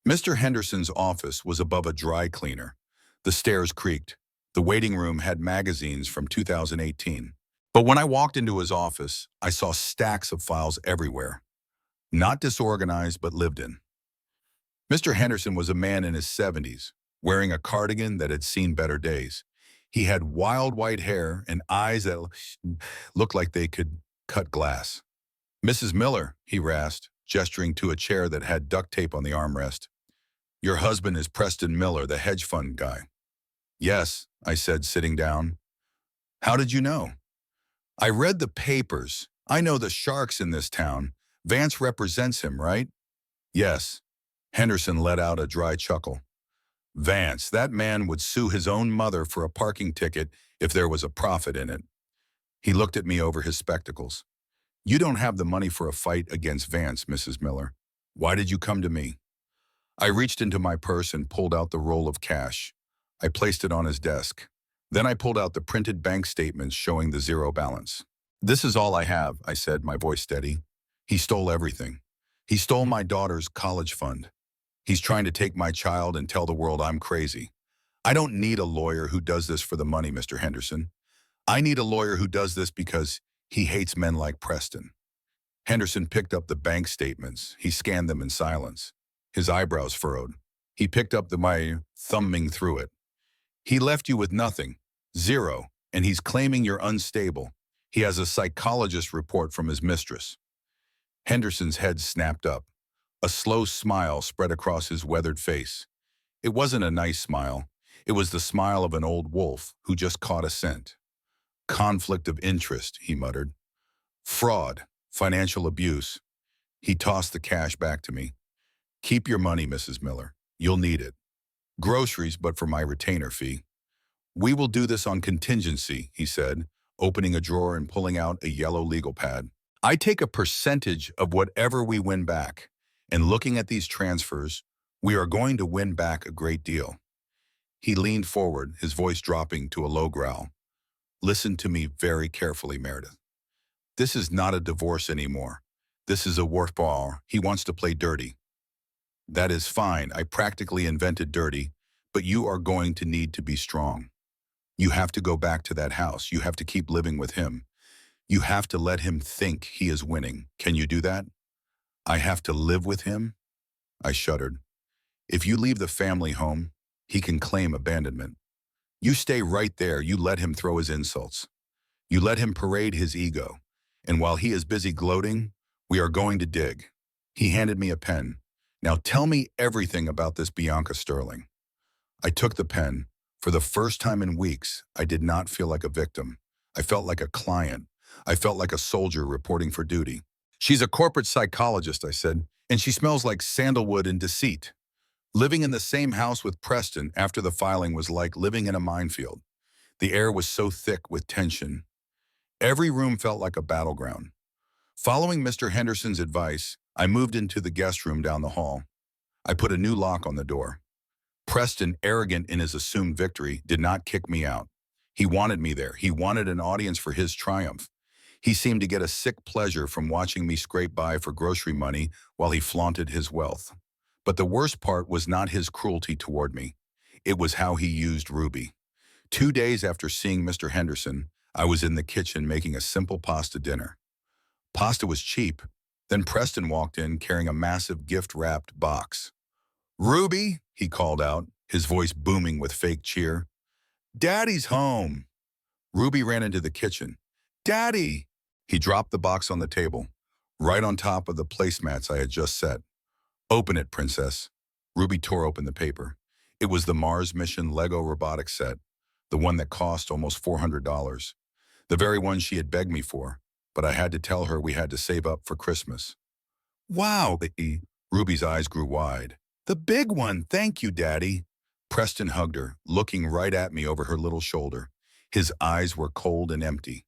Speaker 1: Mr. Henderson's office was above a dry cleaner. The stairs creaked. The waiting room had magazines from 2018. But when I walked into his office, I saw stacks of files everywhere. Not disorganized, but lived in. Mr. Henderson was a man in his 70s, wearing a cardigan that had seen better days. He had wild white hair and eyes that looked like they could cut glass. "Mrs. Miller," he rasped, gesturing to a chair that had duct tape on the armrest. "Your husband is Preston Miller, the hedge fund guy." "Yes," I said, sitting down. "How did you know?" "I read the papers. I know the sharks in this town. Vance represents him, right?" "Yes." Henderson let out a dry chuckle. "Vance, that man would sue his own mother for a parking ticket if there was a profit in it." He looked at me over his spectacles. "You don't have the money for a fight against Vance, Mrs. Miller. Why did you come to me?" I reached into my purse and pulled out the roll of cash. I placed it on his desk. Then I pulled out the printed bank statements showing the zero balance. "This is all I have," I said, my voice steady. "He stole everything. He stole my daughter's college fund. He's trying to take my child and tell the world I'm crazy. I don't need a lawyer who does this for the money, Mr. Henderson. I need a lawyer who does this because he hates men like Preston." Henderson picked up the bank statements. He scanned them in silence. His eyebrows furrowed. He picked up my thumbing through it. "He left you with nothing. Zero. And he's claiming you're unstable. He has a psychologist report from his mistress." Henderson's head snapped up. A slow smile spread across his weathered face. It wasn't a nice smile. It was the smile of an old wolf who just caught a scent. "Conflict of interest," he muttered. "Fraud. Financial abuse." He tossed the cash back to me. "Keep your money, Mrs. Miller. You'll need it. Groceries, but for my retainer fee." "We will do this on contingency," he said, opening a drawer and pulling out a yellow legal pad. "I take a percentage of whatever we win back. And looking at these transfers, we are going to win back a great deal." He leaned forward, his voice dropping to a low growl. "Listen to me very carefully, Meredith. This is not a divorce anymore. This is a war. He wants to play dirty." "That is fine. I practically invented dirty, but you are going to need to be strong. You have to go back to that house. You have to keep living with him. You have to let him think he is winning. Can you do that?" "I have to live with him?" I shuddered. "If you leave the family home, he can claim abandonment. You stay right there. You let him throw his insults. You let him parade his ego. And while he is busy gloating, we are going to dig." He handed me a pen. "Now tell me everything about this Bianca Sterling." I took the pen. For the first time in weeks, I did not feel like a victim. I felt like a client. I felt like a soldier reporting for duty. "She's a corporate psychologist," I said, "and she smells like sandalwood and deceit. Living in the same house with Preston after the filing was like living in a minefield. The air was so thick with tension. Every room felt like a battleground. Following Mr. Henderson's advice, I moved into the guest room down the hall. I put a new lock on the door. Preston, arrogant in his assumed victory, did not kick me out. He wanted me there. He wanted an audience for his triumph. He seemed to get a sick pleasure from watching me scrape by for grocery money while he flaunted his wealth. But the worst part was not his cruelty toward me. It was how he used Ruby. 2 days after seeing Mr. Henderson, I was in the kitchen making a simple pasta dinner. Pasta was cheap. Then Preston walked in carrying a massive gift-wrapped box. "Ruby," he called out, his voice booming with fake cheer. "Daddy's home." Ruby ran into the kitchen. "Daddy!" He dropped the box on the table, right on top of the placemats I had just set. "Open it, princess." Ruby tore open the paper. It was the Mars mission Lego robotics set, the one that cost almost $400. The very one she had begged me for, but I had to tell her we had to save up for Christmas. Wow, Ruby's eyes grew wide. The big one, thank you, Daddy. Preston hugged her, looking right at me over her little shoulder. His eyes were cold and empty.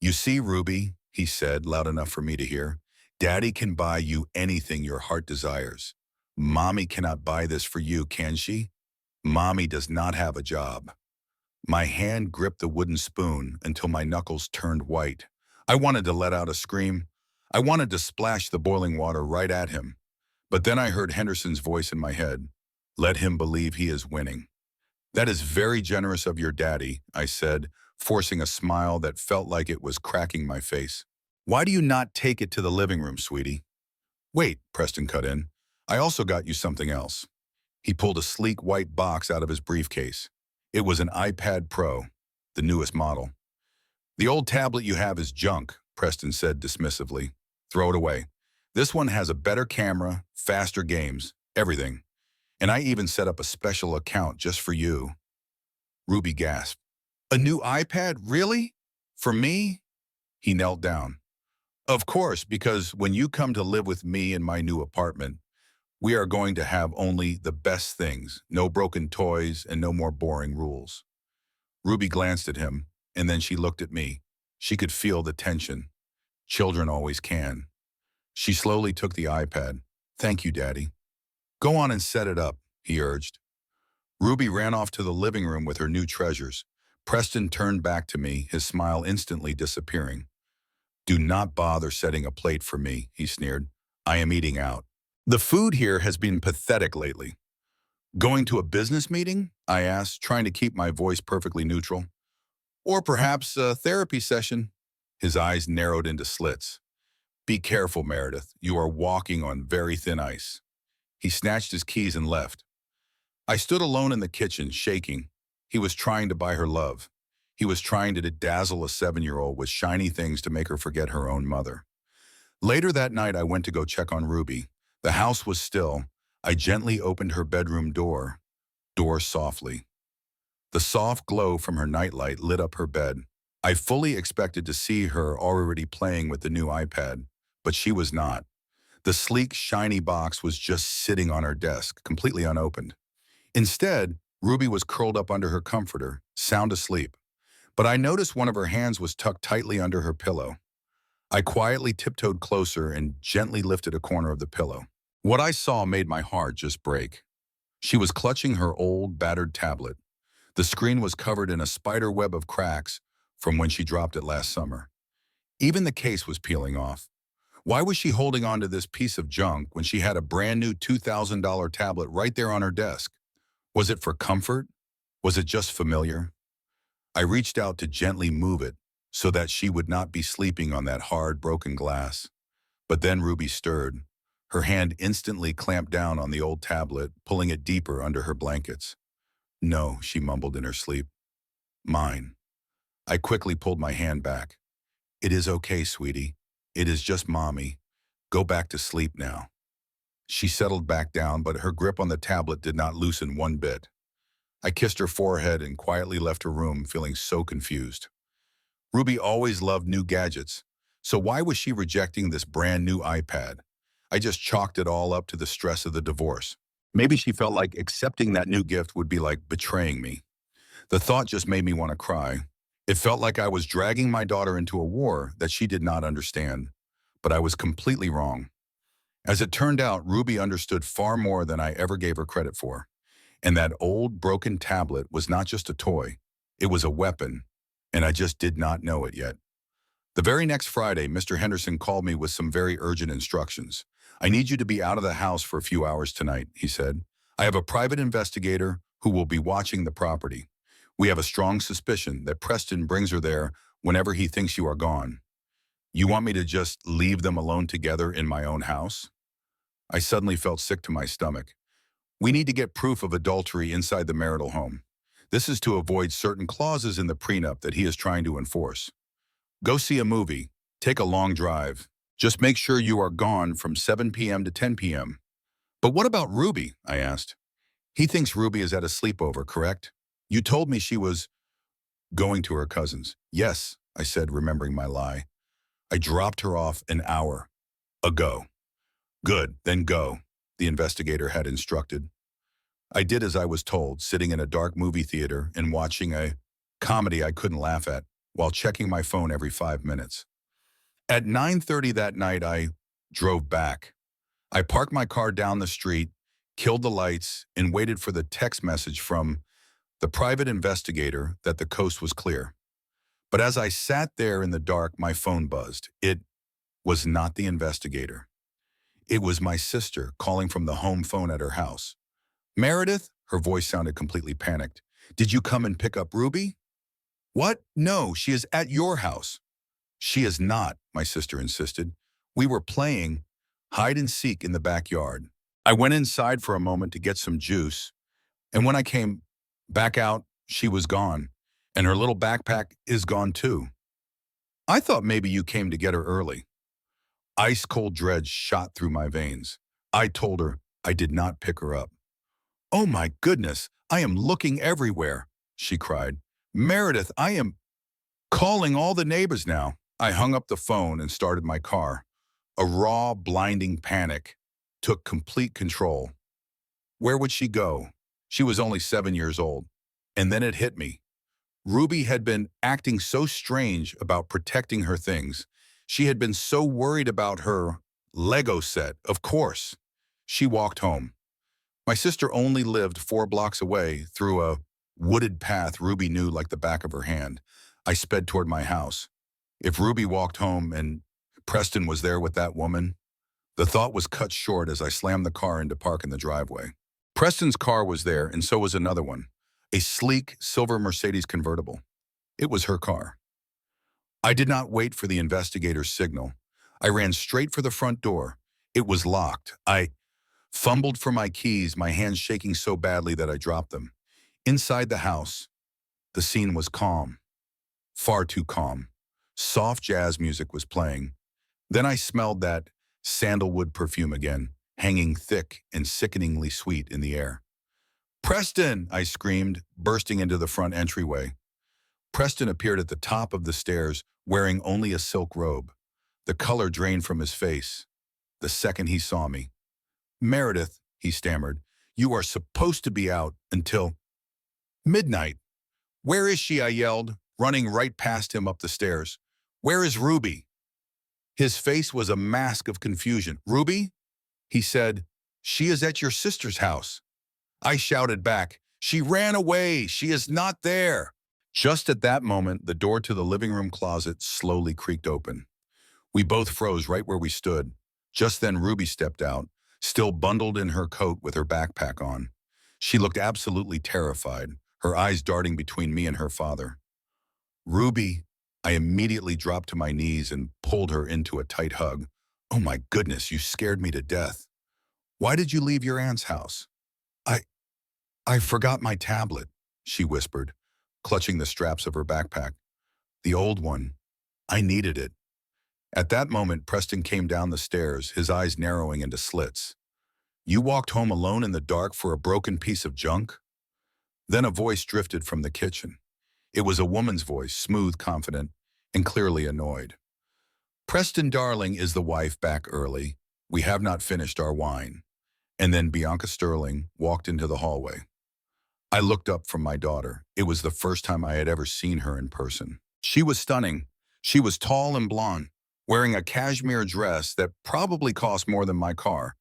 Speaker 1: You see, Ruby, he said, loud enough for me to hear, Daddy can buy you anything your heart desires. Mommy cannot buy this for you, can she? Mommy does not have a job. My hand gripped the wooden spoon until my knuckles turned white. I wanted to let out a scream. I wanted to splash the boiling water right at him. But then I heard Henderson's voice in my head. Let him believe he is winning. That is very generous of your daddy, I said, forcing a smile that felt like it was cracking my face. Why do you not take it to the living room, sweetie? Wait, Preston cut in. I also got you something else. He pulled a sleek white box out of his briefcase. It was an iPad Pro, the newest model. The old tablet you have is junk, Preston said dismissively. Throw it away. This one has a better camera, faster games, everything. And I even set up a special account just for you. Ruby gasped. A new iPad, really? For me? He knelt down. Of course, because when you come to live with me in my new apartment, we are going to have only the best things, no broken toys and no more boring rules. Ruby glanced at him, and then she looked at me. She could feel the tension. Children always can. She slowly took the iPad. Thank you, Daddy. Go on and set it up, he urged. Ruby ran off to the living room with her new treasures. Preston turned back to me, his smile instantly disappearing. Do not bother setting a plate for me, he sneered. I am eating out. The food here has been pathetic lately. Going to a business meeting? I asked, trying to keep my voice perfectly neutral. Or perhaps a therapy session? His eyes narrowed into slits. Be careful, Meredith. You are walking on very thin ice. He snatched his keys and left. I stood alone in the kitchen, shaking. He was trying to buy her love. He was trying to dazzle a 7-year-old with shiny things to make her forget her own mother. Later that night, I went to go check on Ruby. The house was still. I gently opened her bedroom door softly. The soft glow from her nightlight lit up her bed. I fully expected to see her already playing with the new iPad, but she was not. The sleek, shiny box was just sitting on her desk, completely unopened. Instead, Ruby was curled up under her comforter, sound asleep. But I noticed one of her hands was tucked tightly under her pillow. I quietly tiptoed closer and gently lifted a corner of the pillow. What I saw made my heart just break. She was clutching her old, battered tablet. The screen was covered in a spider web of cracks from when she dropped it last summer. Even the case was peeling off. Why was she holding on to this piece of junk when she had a brand new $2,000 tablet right there on her desk? Was it for comfort? Was it just familiar? I reached out to gently move it so that she would not be sleeping on that hard, broken glass. But then Ruby stirred. Her hand instantly clamped down on the old tablet, pulling it deeper under her blankets. No, she mumbled in her sleep. Mine. I quickly pulled my hand back. It is okay, sweetie. It is just Mommy. Go back to sleep now. She settled back down, but her grip on the tablet did not loosen one bit. I kissed her forehead and quietly left her room, feeling so confused. Ruby always loved new gadgets, so why was she rejecting this brand new iPad? I just chalked it all up to the stress of the divorce. Maybe she felt like accepting that new gift would be like betraying me. The thought just made me want to cry. It felt like I was dragging my daughter into a war that she did not understand, but I was completely wrong. As it turned out, Ruby understood far more than I ever gave her credit for. And that old, broken tablet was not just a toy. It was a weapon, and I just did not know it yet. The very next Friday, Mr. Henderson called me with some very urgent instructions. I need you to be out of the house for a few hours tonight, he said. I have a private investigator who will be watching the property. We have a strong suspicion that Preston brings her there whenever he thinks you are gone. You want me to just leave them alone together in my own house? I suddenly felt sick to my stomach. We need to get proof of adultery inside the marital home. This is to avoid certain clauses in the prenup that he is trying to enforce. Go see a movie. Take a long drive. Just make sure you are gone from 7 p.m. to 10 p.m. But what about Ruby? I asked. He thinks Ruby is at a sleepover, correct? You told me she was going to her cousin's. Yes, I said, remembering my lie. I dropped her off an hour ago. Good, then go, the investigator had instructed. I did as I was told, sitting in a dark movie theater and watching a comedy I couldn't laugh at while checking my phone every 5 minutes. At 9:30 that night, I drove back. I parked my car down the street, killed the lights, and waited for the text message from the private investigator that the coast was clear. But as I sat there in the dark, my phone buzzed. It was not the investigator. It was my sister calling from the home phone at her house. Meredith? Her voice sounded completely panicked. Did you come and pick up Ruby? What? No, she is at your house. She is not, my sister insisted. We were playing hide and seek in the backyard. I went inside for a moment to get some juice, and when I came back out, she was gone, and her little backpack is gone too. I thought maybe you came to get her early. Ice-cold dread shot through my veins. I told her I did not pick her up. Oh my goodness, I am looking everywhere, she cried. Meredith, I am calling all the neighbors now. I hung up the phone and started my car. A raw, blinding panic took complete control. Where would she go? She was only 7 years old. And then it hit me. Ruby had been acting so strange about protecting her things. She had been so worried about her Lego set, of course. She walked home. My sister only lived 4 blocks away through a wooded path Ruby knew like the back of her hand. I sped toward my house. If Ruby walked home and Preston was there with that woman, the thought was cut short as I slammed the car into park in the driveway. Preston's car was there, and so was another one, a sleek silver Mercedes convertible. It was her car. I did not wait for the investigator's signal. I ran straight for the front door. It was locked. I fumbled for my keys, my hands shaking so badly that I dropped them. Inside the house, the scene was calm. Far too calm. Soft jazz music was playing. Then I smelled that sandalwood perfume again, hanging thick and sickeningly sweet in the air. Preston, I screamed, bursting into the front entryway. Preston appeared at the top of the stairs, wearing only a silk robe. The color drained from his face the second he saw me. Meredith, he stammered, you are supposed to be out until midnight. Where is she? I yelled, running right past him up the stairs. Where is Ruby? His face was a mask of confusion. Ruby? He said, she is at your sister's house. I shouted back, she ran away. She is not there. Just at that moment, the door to the living room closet slowly creaked open. We both froze right where we stood. Just then Ruby stepped out, still bundled in her coat with her backpack on. She looked absolutely terrified, her eyes darting between me and her father. Ruby, I immediately dropped to my knees and pulled her into a tight hug. Oh my goodness, you scared me to death. Why did you leave your aunt's house? I forgot my tablet, she whispered, clutching the straps of her backpack. The old one. I needed it. At that moment, Preston came down the stairs, his eyes narrowing into slits. You walked home alone in the dark for a broken piece of junk? Then a voice drifted from the kitchen. It was a woman's voice, smooth, confident, and clearly annoyed. Preston, darling, is the wife back early? We have not finished our wine. And then Bianca Sterling walked into the hallway. I looked up from my daughter. It was the first time I had ever seen her in person. She was stunning. She was tall and blonde, wearing a cashmere dress that probably cost more than my car.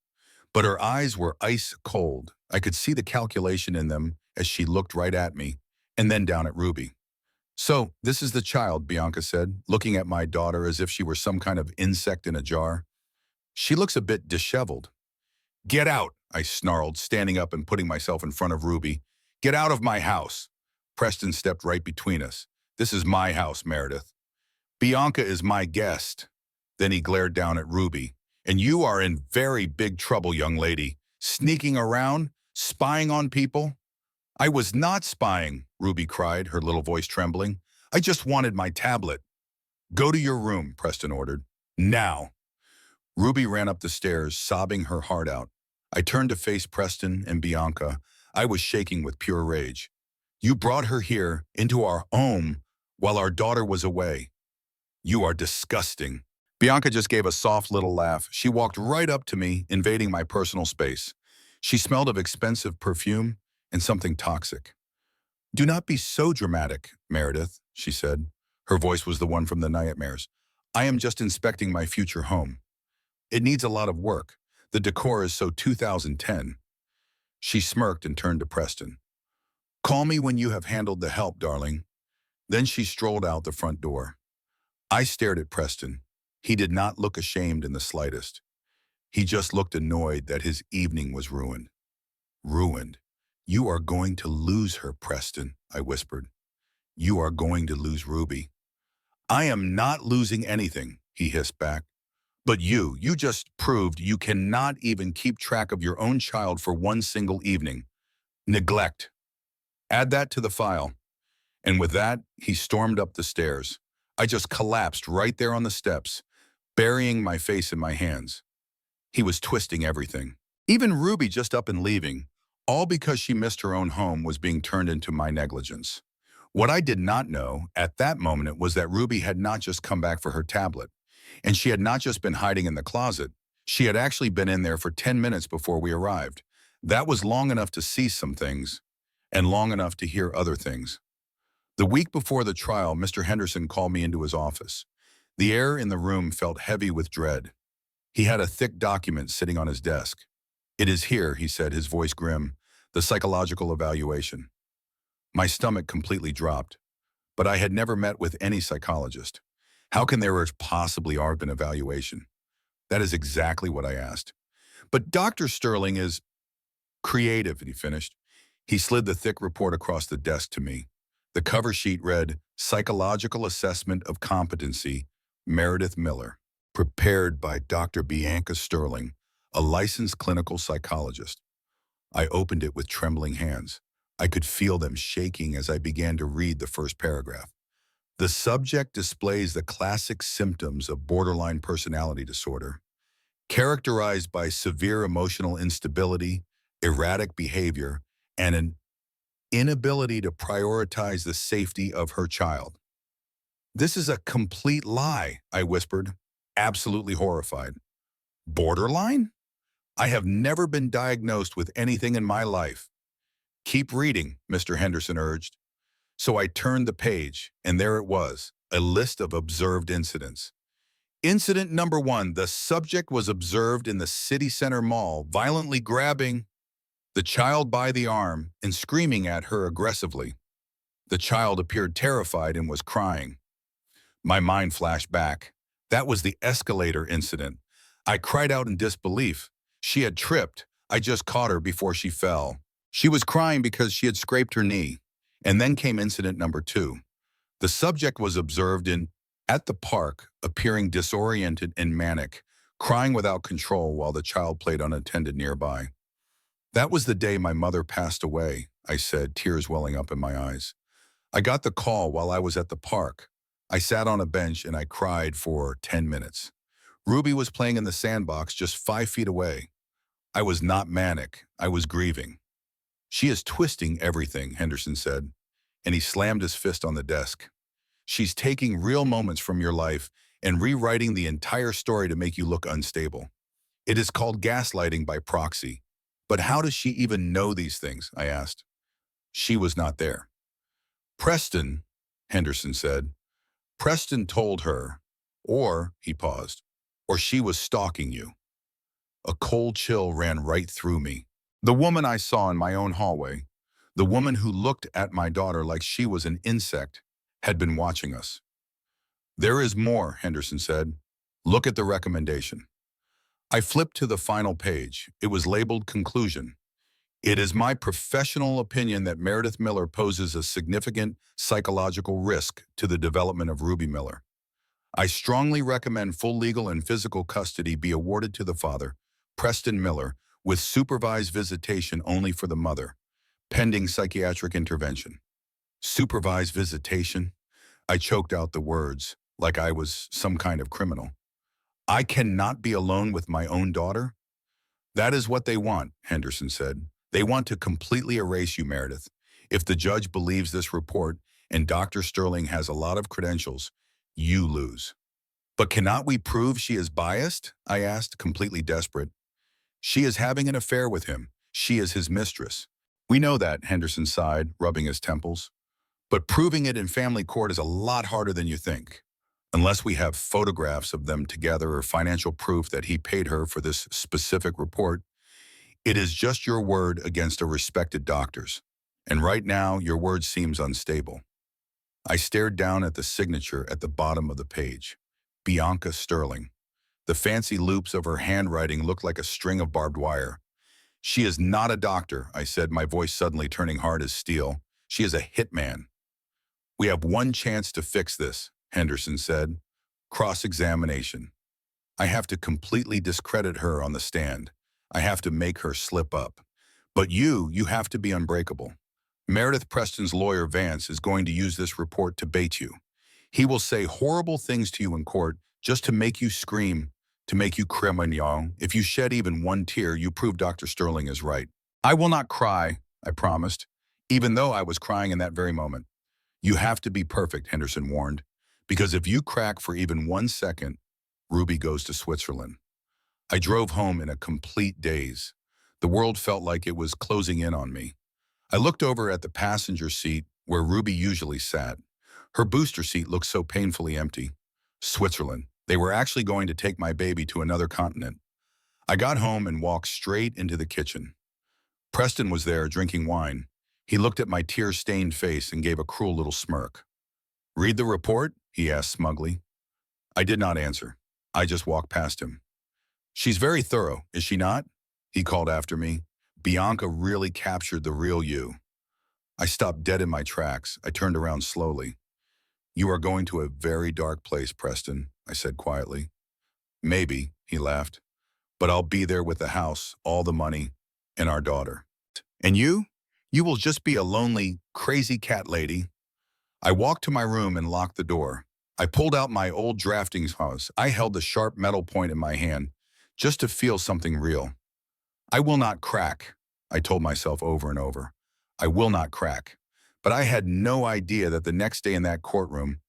Speaker 1: But her eyes were ice cold. I could see the calculation in them as she looked right at me, and then down at Ruby. So, this is the child, Bianca said, looking at my daughter as if she were some kind of insect in a jar. She looks a bit disheveled. Get out, I snarled, standing up and putting myself in front of Ruby. Get out of my house. Preston stepped right between us. This is my house, Meredith. Bianca is my guest. Then he glared down at Ruby. And you are in very big trouble, young lady. Sneaking around, spying on people. I was not spying, Ruby cried, her little voice trembling. I just wanted my tablet. Go to your room, Preston ordered. Now. Ruby ran up the stairs, sobbing her heart out. I turned to face Preston and Bianca. I was shaking with pure rage. You brought her here into our home while our daughter was away. You are disgusting. Bianca just gave a soft little laugh. She walked right up to me, invading my personal space. She smelled of expensive perfume and something toxic. Do not be so dramatic, Meredith, she said. Her voice was the one from the nightmares. I am just inspecting my future home. It needs a lot of work. The decor is so 2010. She smirked and turned to Preston. Call me when you have handled the help, darling. Then she strolled out the front door. I stared at Preston. He did not look ashamed in the slightest. He just looked annoyed that his evening was ruined. Ruined. You are going to lose her, Preston, I whispered. You are going to lose Ruby. I am not losing anything, he hissed back. But you just proved you cannot even keep track of your own child for one single evening. Neglect. Add that to the file. And with that, he stormed up the stairs. I just collapsed right there on the steps, burying my face in my hands. He was twisting everything. Even Ruby just up and leaving, all because she missed her own home, was being turned into my negligence. What I did not know at that moment was that Ruby had not just come back for her tablet, and she had not just been hiding in the closet. She had actually been in there for 10 minutes before we arrived. That was long enough to see some things, and long enough to hear other things. The week before the trial, Mr. Henderson called me into his office. The air in the room felt heavy with dread. He had a thick document sitting on his desk. It is here, he said, his voice grim, the psychological evaluation. My stomach completely dropped, but I had never met with any psychologist. How can there possibly have an evaluation? That is exactly what I asked. But Dr. Sterling is creative, he finished. He slid the thick report across the desk to me. The cover sheet read, Psychological Assessment of Competency, Meredith Miller, prepared by Dr. Bianca Sterling, a licensed clinical psychologist. I opened it with trembling hands. I could feel them shaking as I began to read the first paragraph. The subject displays the classic symptoms of borderline personality disorder, characterized by severe emotional instability, erratic behavior, and an inability to prioritize the safety of her child. This is a complete lie, I whispered, absolutely horrified. Borderline? I have never been diagnosed with anything in my life. Keep reading, Mr. Henderson urged. So I turned the page, and there it was, a list of observed incidents. Incident number 1, the subject was observed in the city center mall, violently grabbing the child by the arm and screaming at her aggressively. The child appeared terrified and was crying. My mind flashed back. That was the escalator incident. I cried out in disbelief. She had tripped. I just caught her before she fell. She was crying because she had scraped her knee. And then came incident number 2. The subject was observed at the park, appearing disoriented and manic, crying without control while the child played unattended nearby. That was the day my mother passed away, I said, tears welling up in my eyes. I got the call while I was at the park. I sat on a bench and I cried for 10 minutes. Ruby was playing in the sandbox just 5 feet away. I was not manic. I was grieving. She is twisting everything, Henderson said, and he slammed his fist on the desk. She's taking real moments from your life and rewriting the entire story to make you look unstable. It is called gaslighting by proxy. But how does she even know these things? I asked. She was not there. Preston, Henderson said. Preston told her, or, he paused, or she was stalking you. A cold chill ran right through me. The woman I saw in my own hallway, the woman who looked at my daughter like she was an insect, had been watching us. There is more, Henderson said. Look at the recommendation. I flipped to the final page. It was labeled Conclusion. It is my professional opinion that Meredith Miller poses a significant psychological risk to the development of Ruby Miller. I strongly recommend full legal and physical custody be awarded to the father, Preston Miller, with supervised visitation only for the mother, pending psychiatric intervention. Supervised visitation? I choked out the words like I was some kind of criminal. I cannot be alone with my own daughter? That is what they want, Henderson said. They want to completely erase you, Meredith. If the judge believes this report and Dr. Sterling has a lot of credentials, you lose. But cannot we prove she is biased? I asked, completely desperate. She is having an affair with him. She is his mistress. We know that, Henderson sighed, rubbing his temples. But proving it in family court is a lot harder than you think. Unless we have photographs of them together or financial proof that he paid her for this specific report, it is just your word against a respected doctor's. And right now, your word seems unstable. I stared down at the signature at the bottom of the page. Bianca Sterling. The fancy loops of her handwriting looked like a string of barbed wire. She is not a doctor, I said, my voice suddenly turning hard as steel. She is a hitman. We have one chance to fix this, Henderson said. Cross-examination. I have to completely discredit her on the stand. I have to make her slip up. But you have to be unbreakable. Meredith Preston's lawyer, Vance, is going to use this report to bait you. He will say horrible things to you in court just to make you scream, to make you cremignon. If you shed even one tear, you prove Dr. Sterling is right. I will not cry, I promised, even though I was crying in that very moment. You have to be perfect, Henderson warned, because if you crack for even 1 second, Ruby goes to Switzerland. I drove home in a complete daze. The world felt like it was closing in on me. I looked over at the passenger seat where Ruby usually sat. Her booster seat looked so painfully empty. Switzerland. They were actually going to take my baby to another continent. I got home and walked straight into the kitchen. Preston was there drinking wine. He looked at my tear-stained face and gave a cruel little smirk. "Read the report?" he asked smugly. I did not answer. I just walked past him. "She's very thorough, is she not?" he called after me. "Bianca really captured the real you." I stopped dead in my tracks. I turned around slowly. "You are going to a very dark place, Preston," I said quietly. "Maybe," he laughed, "but I'll be there with the house, all the money, and our daughter. And you? You will just be a lonely, crazy cat lady." I walked to my room and locked the door. I pulled out my old drafting saws. I held the sharp metal point in my hand, just to feel something real. I will not crack, I told myself over and over. I will not crack. But I had no idea that the next day in that courtroom,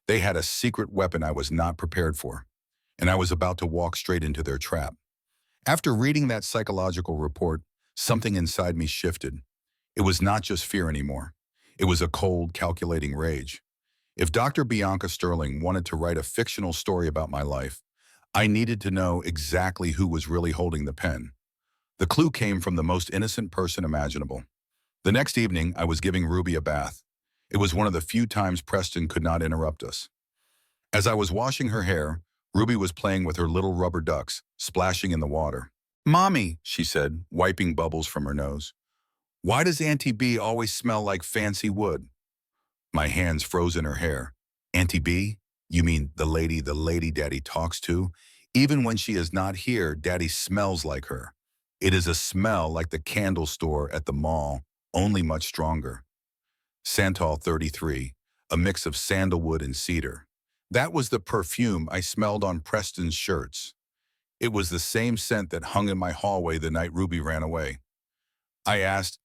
Speaker 1: they had a secret weapon I was not prepared for, and I was about to walk straight into their trap. After reading that psychological report, something inside me shifted. It was not just fear anymore. It was a cold, calculating rage. If Dr. Bianca Sterling wanted to write a fictional story about my life, I needed to know exactly who was really holding the pen. The clue came from the most innocent person imaginable. The next evening, I was giving Ruby a bath. It was one of the few times Preston could not interrupt us. As I was washing her hair, Ruby was playing with her little rubber ducks, splashing in the water. "Mommy," she said, wiping bubbles from her nose, "why does Auntie B always smell like fancy wood?" My hands froze in her hair. "Auntie B? You mean the lady Daddy talks to? Even when she is not here, Daddy smells like her. It is a smell like the candle store at the mall, only much stronger. Santal 33, a mix of sandalwood and cedar. That was the perfume I smelled on Preston's shirts. It was the same scent that hung in my hallway the night Ruby ran away. I asked,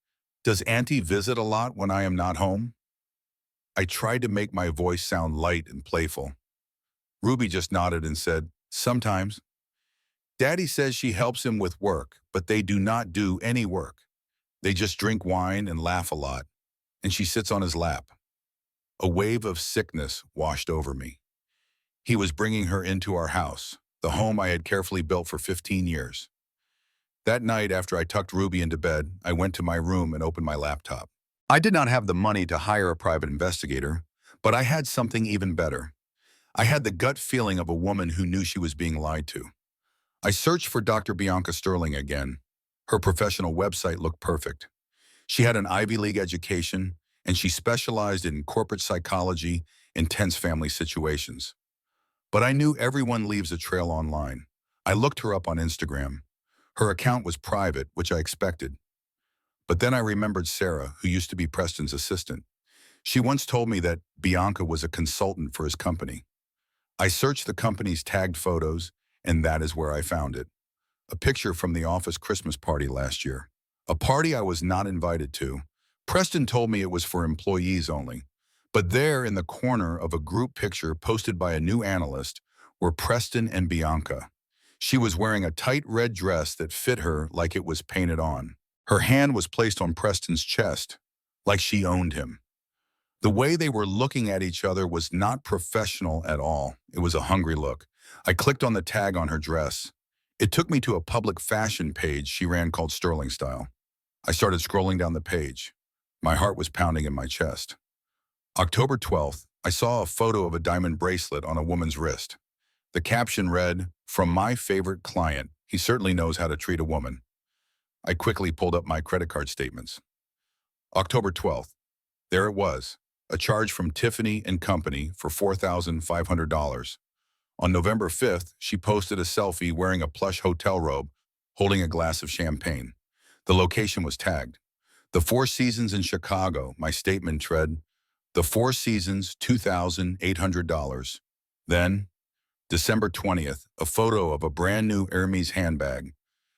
Speaker 1: "Does Auntie visit a lot when I am not home?" I tried to make my voice sound light and playful. Ruby just nodded and said, "Sometimes. Daddy says she helps him with work, but they do not do any work. They just drink wine and laugh a lot, and she sits on his lap." A wave of sickness washed over me. He was bringing her into our house, the home I had carefully built for 15 years. That night, after I tucked Ruby into bed, I went to my room and opened my laptop. I did not have the money to hire a private investigator, but I had something even better. I had the gut feeling of a woman who knew she was being lied to. I searched for Dr. Bianca Sterling again. Her professional website looked perfect. She had an Ivy League education, and she specialized in corporate psychology and tense family situations. But I knew everyone leaves a trail online. I looked her up on Instagram. Her account was private, which I expected. But then I remembered Sarah, who used to be Preston's assistant. She once told me that Bianca was a consultant for his company. I searched the company's tagged photos, and that is where I found it. A picture from the office Christmas party last year. A party I was not invited to. Preston told me it was for employees only. But there in the corner of a group picture posted by a new analyst were Preston and Bianca. She was wearing a tight red dress that fit her like it was painted on. Her hand was placed on Preston's chest, like she owned him. The way they were looking at each other was not professional at all. It was a hungry look. I clicked on the tag on her dress. It took me to a public fashion page she ran called Sterling Style. I started scrolling down the page. My heart was pounding in my chest. October 12th, I saw a photo of a diamond bracelet on a woman's wrist. The caption read, "From my favorite client, he certainly knows how to treat a woman." I quickly pulled up my credit card statements. October 12th, there it was, a charge from Tiffany and Company for $4,500. On November 5th, she posted a selfie wearing a plush hotel robe, holding a glass of champagne. The location was tagged. The Four Seasons in Chicago, my statement read, "The Four Seasons, $2,800. Then, December 20th, a photo of a brand new Hermes handbag.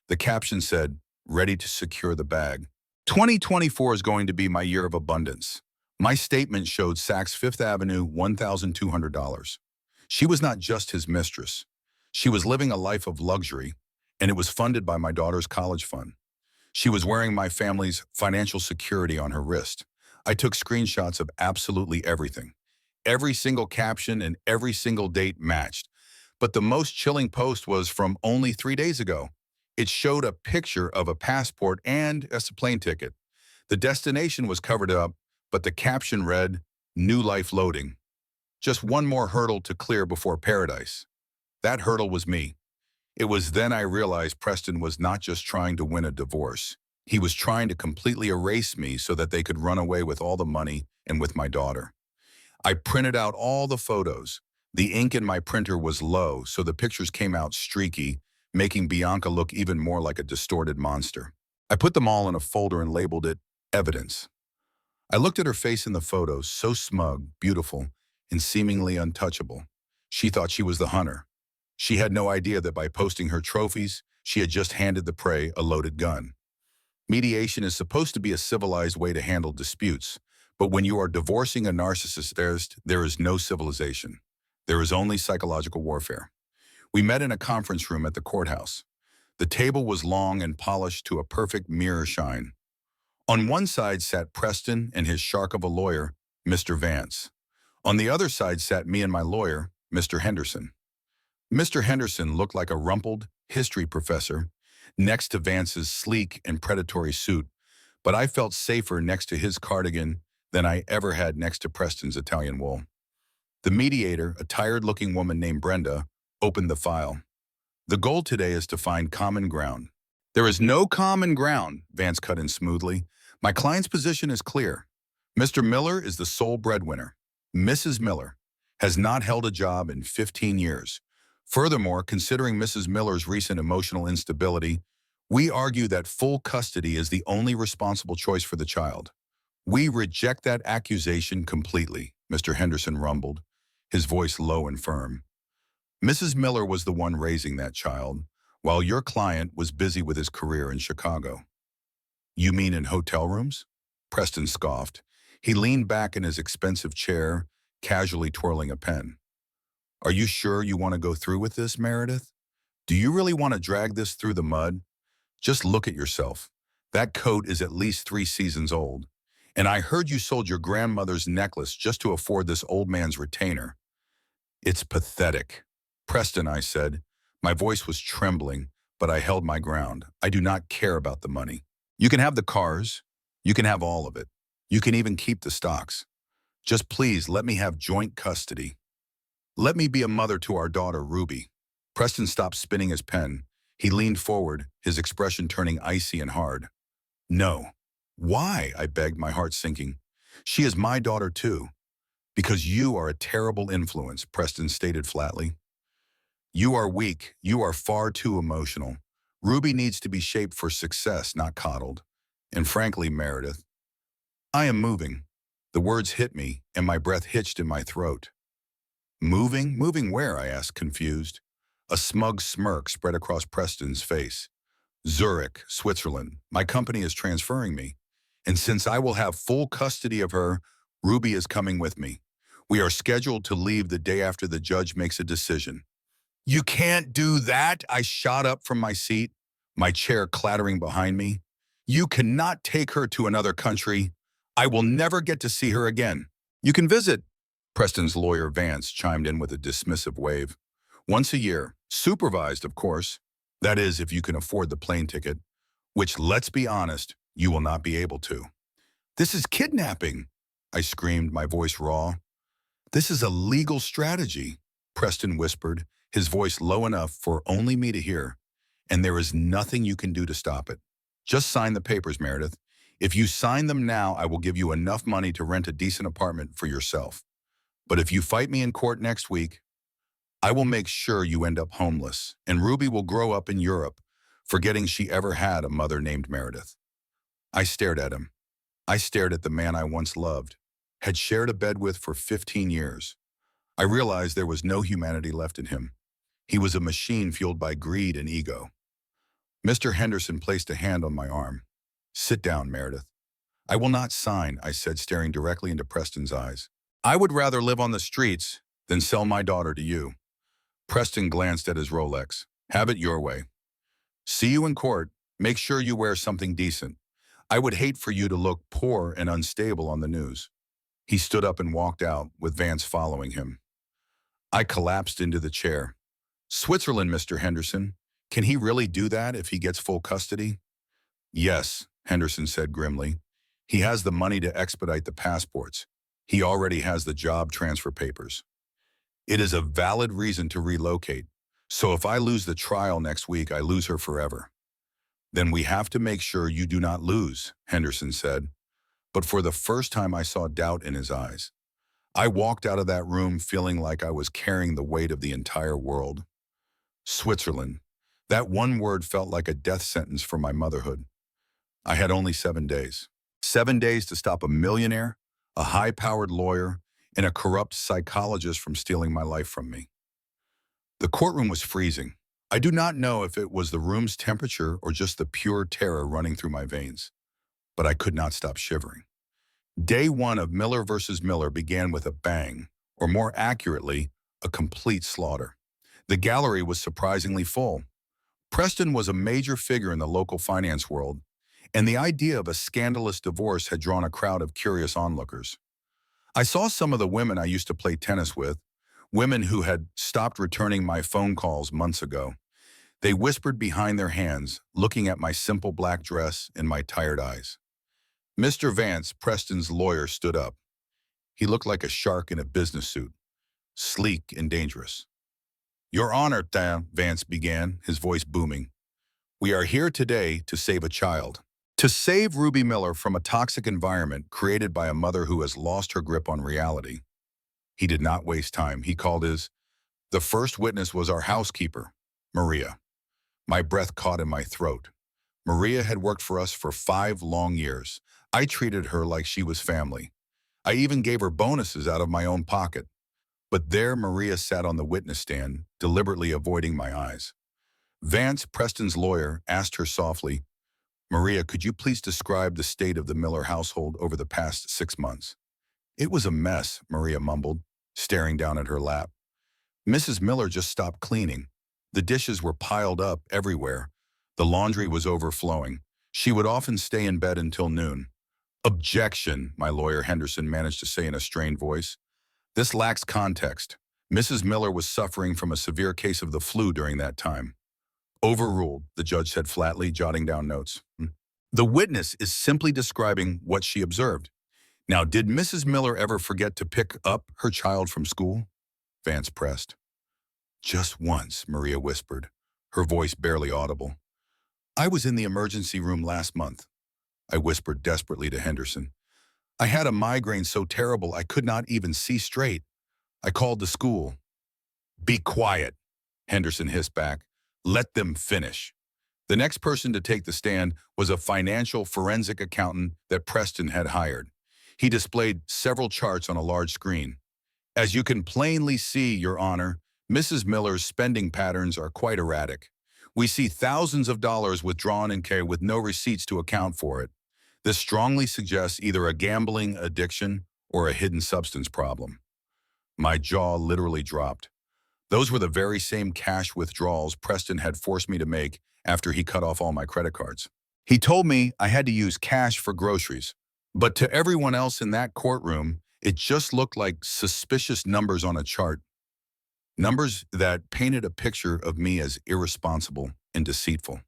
Speaker 1: The caption said, "Ready to secure the bag." 2024 is going to be my year of abundance. My statement showed Saks Fifth Avenue, $1,200. She was not just his mistress. She was living a life of luxury, and it was funded by my daughter's college fund. She was wearing my family's financial security on her wrist. I took screenshots of absolutely everything. Every single caption and every single date matched. But the most chilling post was from only 3 days ago. It showed a picture of a passport and a plane ticket. The destination was covered up, but the caption read, "New life loading. Just one more hurdle to clear before paradise." That hurdle was me. It was then I realized Preston was not just trying to win a divorce. He was trying to completely erase me so that they could run away with all the money and with my daughter. I printed out all the photos. The ink in my printer was low, so the pictures came out streaky, making Bianca look even more like a distorted monster. I put them all in a folder and labeled it evidence. I looked at her face in the photos, so smug, beautiful, and seemingly untouchable. She thought she was the hunter. She had no idea that by posting her trophies, she had just handed the prey a loaded gun. Mediation is supposed to be a civilized way to handle disputes, but when you are divorcing a narcissist, there is no civilization. There is only psychological warfare. We met in a conference room at the courthouse. The table was long and polished to a perfect mirror shine. On one side sat Preston and his shark of a lawyer, Mr. Vance. On the other side sat me and my lawyer, Mr. Henderson. Mr. Henderson looked like a rumpled history professor next to Vance's sleek and predatory suit, but I felt safer next to his cardigan than I ever had next to Preston's Italian wool. The mediator, a tired-looking woman named Brenda, opened the file. "The goal today is to find common ground." "There is no common ground," Vance cut in smoothly. "My client's position is clear. Mr. Miller is the sole breadwinner. Mrs. Miller has not held a job in 15 years. Furthermore, considering Mrs. Miller's recent emotional instability, we argue that full custody is the only responsible choice for the child." "We reject that accusation completely," Mr. Henderson rumbled, his voice low and firm. "Mrs. Miller was the one raising that child, while your client was busy with his career in Chicago." "You mean in hotel rooms?" Preston scoffed. He leaned back in his expensive chair, casually twirling a pen. "Are you sure you want to go through with this, Meredith? Do you really want to drag this through the mud? Just look at yourself. That coat is at least 3 seasons old. And I heard you sold your grandmother's necklace just to afford this old man's retainer. It's pathetic." "Preston," I said. My voice was trembling, but I held my ground. "I do not care about the money. You can have the cars. You can have all of it. You can even keep the stocks. Just please let me have joint custody. Let me be a mother to our daughter, Ruby." Preston stopped spinning his pen. He leaned forward, his expression turning icy and hard. "No." "Why?" I begged, my heart sinking. "She is my daughter too." "Because you are a terrible influence," Preston stated flatly. "You are weak. You are far too emotional. Ruby needs to be shaped for success, not coddled. And frankly, Meredith, I am moving." The words hit me, and my breath hitched in my throat. "Moving? Moving where?" I asked, confused. A smug smirk spread across Preston's face. Zurich, Switzerland. My company is transferring me. And since I will have full custody of her, Ruby is coming with me. We are scheduled to leave the day after the judge makes a decision. You can't do that. I shot up from my seat, my chair clattering behind me. You cannot take her to another country. I will never get to see her again. You can visit. Preston's lawyer Vance chimed in with a dismissive wave. Once a year, supervised, of course. That is, if you can afford the plane ticket, which, let's be honest, you will not be able to. This is kidnapping, I screamed, my voice raw. This is a legal strategy, Preston whispered, his voice low enough for only me to hear. And there is nothing you can do to stop it. Just sign the papers, Meredith. If you sign them now, I will give you enough money to rent a decent apartment for yourself. But if you fight me in court next week, I will make sure you end up homeless, and Ruby will grow up in Europe, forgetting she ever had a mother named Meredith. I stared at him. I stared at the man I once loved, had shared a bed with for 15 years. I realized there was no humanity left in him. He was a machine fueled by greed and ego. Mr. Henderson placed a hand on my arm. Sit down, Meredith. I will not sign, I said, staring directly into Preston's eyes. I would rather live on the streets than sell my daughter to you. Preston glanced at his Rolex. Have it your way. See you in court. Make sure you wear something decent. I would hate for you to look poor and unstable on the news. He stood up and walked out, with Vance following him. I collapsed into the chair. Switzerland, Mr. Henderson. Can he really do that if he gets full custody? Yes, Henderson said grimly. He has the money to expedite the passports. He already has the job transfer papers. It is a valid reason to relocate. So if I lose the trial next week, I lose her forever. Then we have to make sure you do not lose, Henderson said. But for the first time, I saw doubt in his eyes. I walked out of that room feeling like I was carrying the weight of the entire world. Switzerland. That one word felt like a death sentence for my motherhood. I had only 7 days. 7 days to stop a millionaire, a high-powered lawyer, and a corrupt psychologist from stealing my life from me. The courtroom was freezing. I do not know if it was the room's temperature or just the pure terror running through my veins, but I could not stop shivering. Day one of Miller versus Miller began with a bang, or more accurately, a complete slaughter. The gallery was surprisingly full. Preston was a major figure in the local finance world, and the idea of a scandalous divorce had drawn a crowd of curious onlookers. I saw some of the women I used to play tennis with, women who had stopped returning my phone calls months ago. They whispered behind their hands, looking at my simple black dress and my tired eyes. Mr. Vance, Preston's lawyer, stood up. He looked like a shark in a business suit, sleek and dangerous. Your Honor, Vance began, his voice booming. We are here today to save a child. To save Ruby Miller from a toxic environment created by a mother who has lost her grip on reality. He did not waste time. He called the first witness was our housekeeper, Maria. My breath caught in my throat. Maria had worked for us for 5 long years. I treated her like she was family. I even gave her bonuses out of my own pocket. But there Maria sat on the witness stand, deliberately avoiding my eyes. Vance, Preston's lawyer, asked her softly, Maria, could you please describe the state of the Miller household over the past 6 months? It was a mess, Maria mumbled, staring down at her lap. Mrs. Miller just stopped cleaning. The dishes were piled up everywhere. The laundry was overflowing. She would often stay in bed until noon. Objection, my lawyer Henderson managed to say in a strained voice. This lacks context. Mrs. Miller was suffering from a severe case of the flu during that time. Overruled, the judge said flatly, jotting down notes. The witness is simply describing what she observed. Now, did Mrs. Miller ever forget to pick up her child from school? Vance pressed. Just once, Maria whispered, her voice barely audible. I was in the emergency room last month, I whispered desperately to Henderson. I had a migraine so terrible I could not even see straight. I called the school. Be quiet, Henderson hissed back. Let them finish. The next person to take the stand was a financial forensic accountant that Preston had hired. He displayed several charts on a large screen. As you can plainly see, Your Honor, Mrs. Miller's spending patterns are quite erratic. We see thousands of dollars withdrawn in cash with no receipts to account for it. This strongly suggests either a gambling addiction or a hidden substance problem. My jaw literally dropped. Those were the very same cash withdrawals Preston had forced me to make after he cut off all my credit cards. He told me I had to use cash for groceries. But to everyone else in that courtroom, it just looked like suspicious numbers on a chart. Numbers that painted a picture of me as irresponsible and deceitful.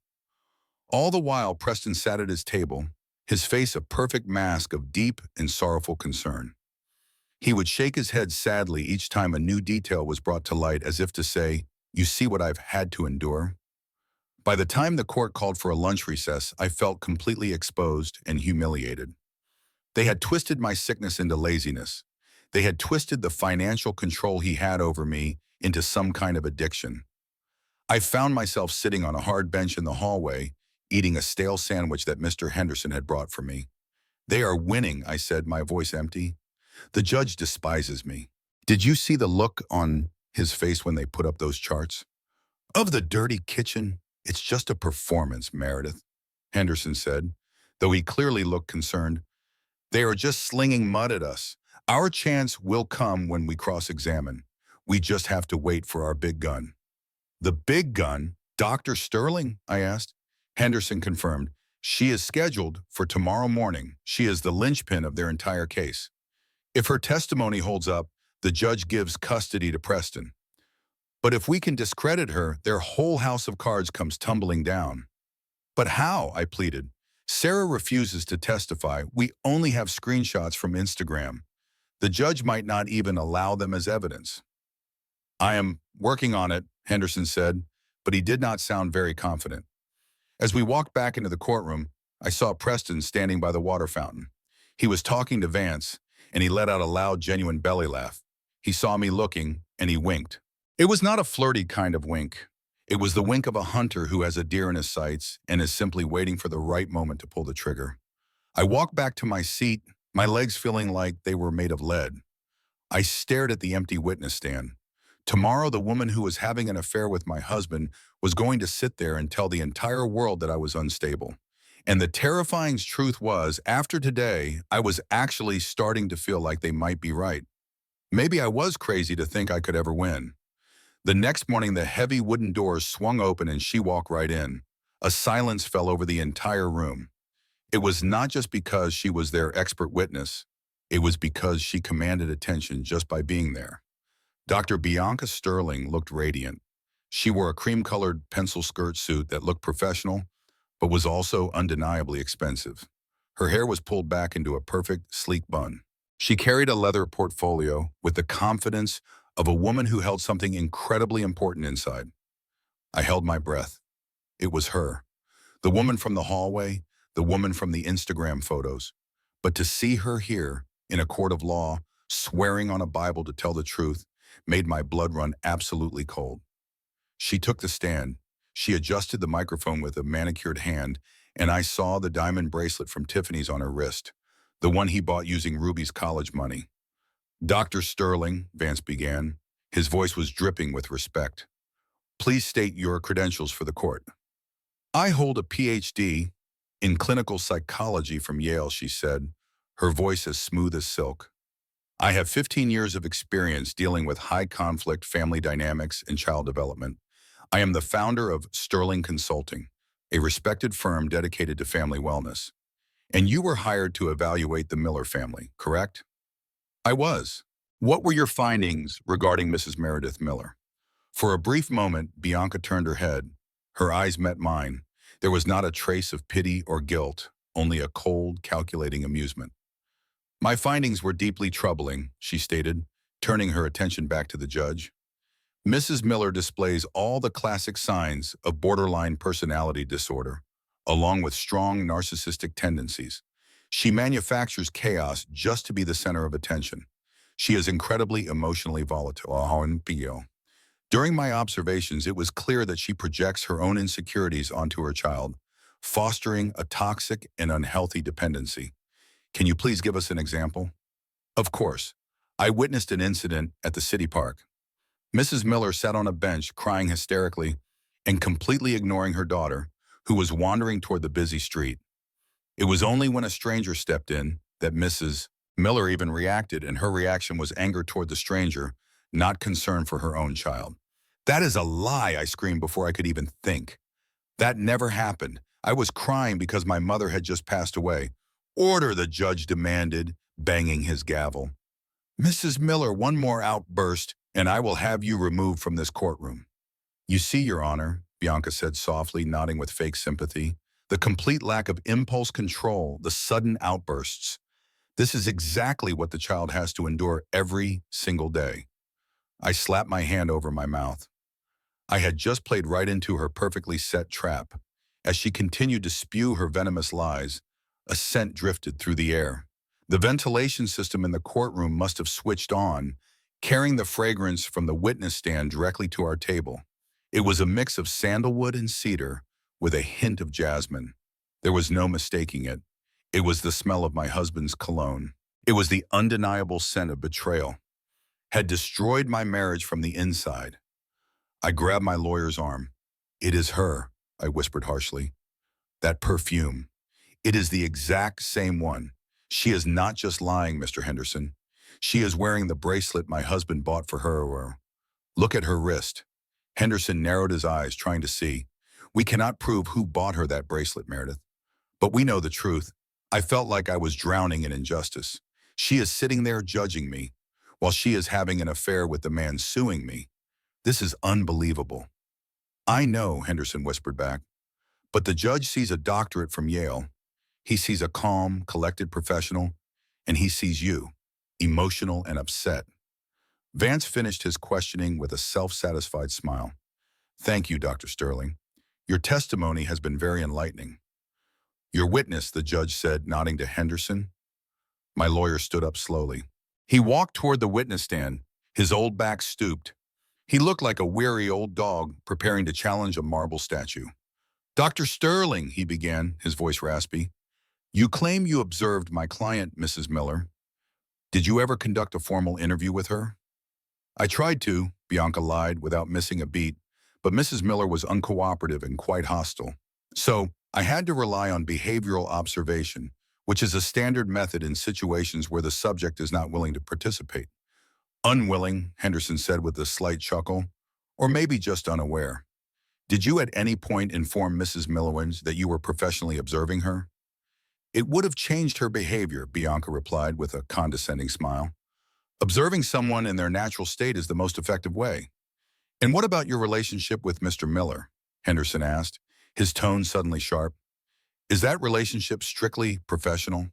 Speaker 1: All the while, Preston sat at his table, his face a perfect mask of deep and sorrowful concern. He would shake his head sadly each time a new detail was brought to light, as if to say, "You see what I've had to endure?" By the time the court called for a lunch recess, I felt completely exposed and humiliated. They had twisted my sickness into laziness. They had twisted the financial control he had over me into some kind of addiction. I found myself sitting on a hard bench in the hallway, eating a stale sandwich that Mr. Henderson had brought for me. "They are winning," I said, my voice empty. "The judge despises me." Did you see the look on his face when they put up those charts? "Of the dirty kitchen, it's just a performance, Meredith," Henderson said, though he clearly looked concerned. "They are just slinging mud at us. Our chance will come when we cross-examine. We just have to wait for our big gun." "The big gun? Dr. Sterling?" I asked. Henderson confirmed. "She is scheduled for tomorrow morning. She is the linchpin of their entire case. If her testimony holds up, the judge gives custody to Preston. But if we can discredit her, their whole house of cards comes tumbling down." "But how?" I pleaded. "Sarah refuses to testify. We only have screenshots from Instagram. The judge might not even allow them as evidence." "I am working on it," Henderson said, but he did not sound very confident. As we walked back into the courtroom, I saw Preston standing by the water fountain. He was talking to Vance, and he let out a loud, genuine belly laugh. He saw me looking, and he winked. It was not a flirty kind of wink. It was the wink of a hunter who has a deer in his sights and is simply waiting for the right moment to pull the trigger. I walked back to my seat, my legs feeling like they were made of lead. I stared at the empty witness stand. Tomorrow, the woman who was having an affair with my husband was going to sit there and tell the entire world that I was unstable. And the terrifying truth was, after today, I was actually starting to feel like they might be right. Maybe I was crazy to think I could ever win. The next morning, the heavy wooden doors swung open and she walked right in. A silence fell over the entire room. It was not just because she was their expert witness. It was because she commanded attention just by being there. Dr. Bianca Sterling looked radiant. She wore a cream-colored pencil skirt suit that looked professional, but was also undeniably expensive. Her hair was pulled back into a perfect, sleek bun. She carried a leather portfolio with the confidence of a woman who held something incredibly important inside. I held my breath. It was her. The woman from the hallway, the woman from the Instagram photos. But to see her here, in a court of law, swearing on a Bible to tell the truth, made my blood run absolutely cold. She took the stand. She adjusted the microphone with a manicured hand, and I saw the diamond bracelet from Tiffany's on her wrist, the one he bought using Ruby's college money. "Dr. Sterling," Vance began. His voice was dripping with respect. "Please state your credentials for the court." "I hold a PhD in clinical psychology from Yale," she said, her voice as smooth as silk. "I have 15 years of experience dealing with high-conflict family dynamics and child development. I am the founder of Sterling Consulting, a respected firm dedicated to family wellness. And you were hired to evaluate the Miller family, correct?" "I was." "What were your findings regarding Mrs. Meredith Miller?" For a brief moment, Bianca turned her head. Her eyes met mine. There was not a trace of pity or guilt, only a cold, calculating amusement. "My findings were deeply troubling," she stated, turning her attention back to the judge. "Mrs. Miller displays all the classic signs of borderline personality disorder, along with strong narcissistic tendencies. She manufactures chaos just to be the center of attention. She is incredibly emotionally volatile. During my observations, it was clear that she projects her own insecurities onto her child, fostering a toxic and unhealthy dependency. Can you please give us an example?" "Of course. I witnessed an incident at the city park. Mrs. Miller sat on a bench crying hysterically, and completely ignoring her daughter, who was wandering toward the busy street. It was only when a stranger stepped in that Mrs. Miller even reacted, and her reaction was anger toward the stranger, not concern for her own child. "That is a lie," I screamed before I could even think. "That never happened. I was crying because my mother had just passed away." "Order," the judge demanded, banging his gavel. "Mrs. Miller, one more outburst, and I will have you removed from this courtroom." "You see, Your Honor," Bianca said softly, nodding with fake sympathy, "the complete lack of impulse control, the sudden outbursts. This is exactly what the child has to endure every single day." I slapped my hand over my mouth. I had just played right into her perfectly set trap. As she continued to spew her venomous lies, a scent drifted through the air. The ventilation system in the courtroom must have switched on, carrying the fragrance from the witness stand directly to our table. It was a mix of sandalwood and cedar with a hint of jasmine. There was no mistaking it. It was the smell of my husband's cologne. It was the undeniable scent of betrayal. Had destroyed my marriage from the inside. I grabbed my lawyer's arm. "It is her," I whispered harshly. "That perfume. It is the exact same one. She is not just lying, Mr. Henderson. She is wearing the bracelet my husband bought for her. Or look at her wrist." Henderson narrowed his eyes, trying to see. "We cannot prove who bought her that bracelet, Meredith. But we know the truth." I felt like I was drowning in injustice. She is sitting there judging me, while she is having an affair with the man suing me. This is unbelievable. "I know," Henderson whispered back. "But the judge sees a doctorate from Yale. He sees a calm, collected professional, and he sees you, emotional and upset." Vance finished his questioning with a self-satisfied smile. "Thank you, Dr. Sterling. Your testimony has been very enlightening." "Your witness," the judge said, nodding to Henderson. My lawyer stood up slowly. He walked toward the witness stand, his old back stooped. He looked like a weary old dog preparing to challenge a marble statue. "Dr. Sterling," he began, his voice raspy, "you claim you observed my client, Mrs. Miller. Did you ever conduct a formal interview with her?" "I tried to," Bianca lied without missing a beat, "but Mrs. Miller was uncooperative and quite hostile. So I had to rely on behavioral observation, which is a standard method in situations where the subject is not willing to participate." "Unwilling," Henderson said with a slight chuckle, "or maybe just unaware. Did you at any point inform Mrs. Millowins that you were professionally observing her?" "It would have changed her behavior," Bianca replied with a condescending smile. "Observing someone in their natural state is the most effective way." "And what about your relationship with Mr. Miller?" Henderson asked, his tone suddenly sharp. "Is that relationship strictly professional?"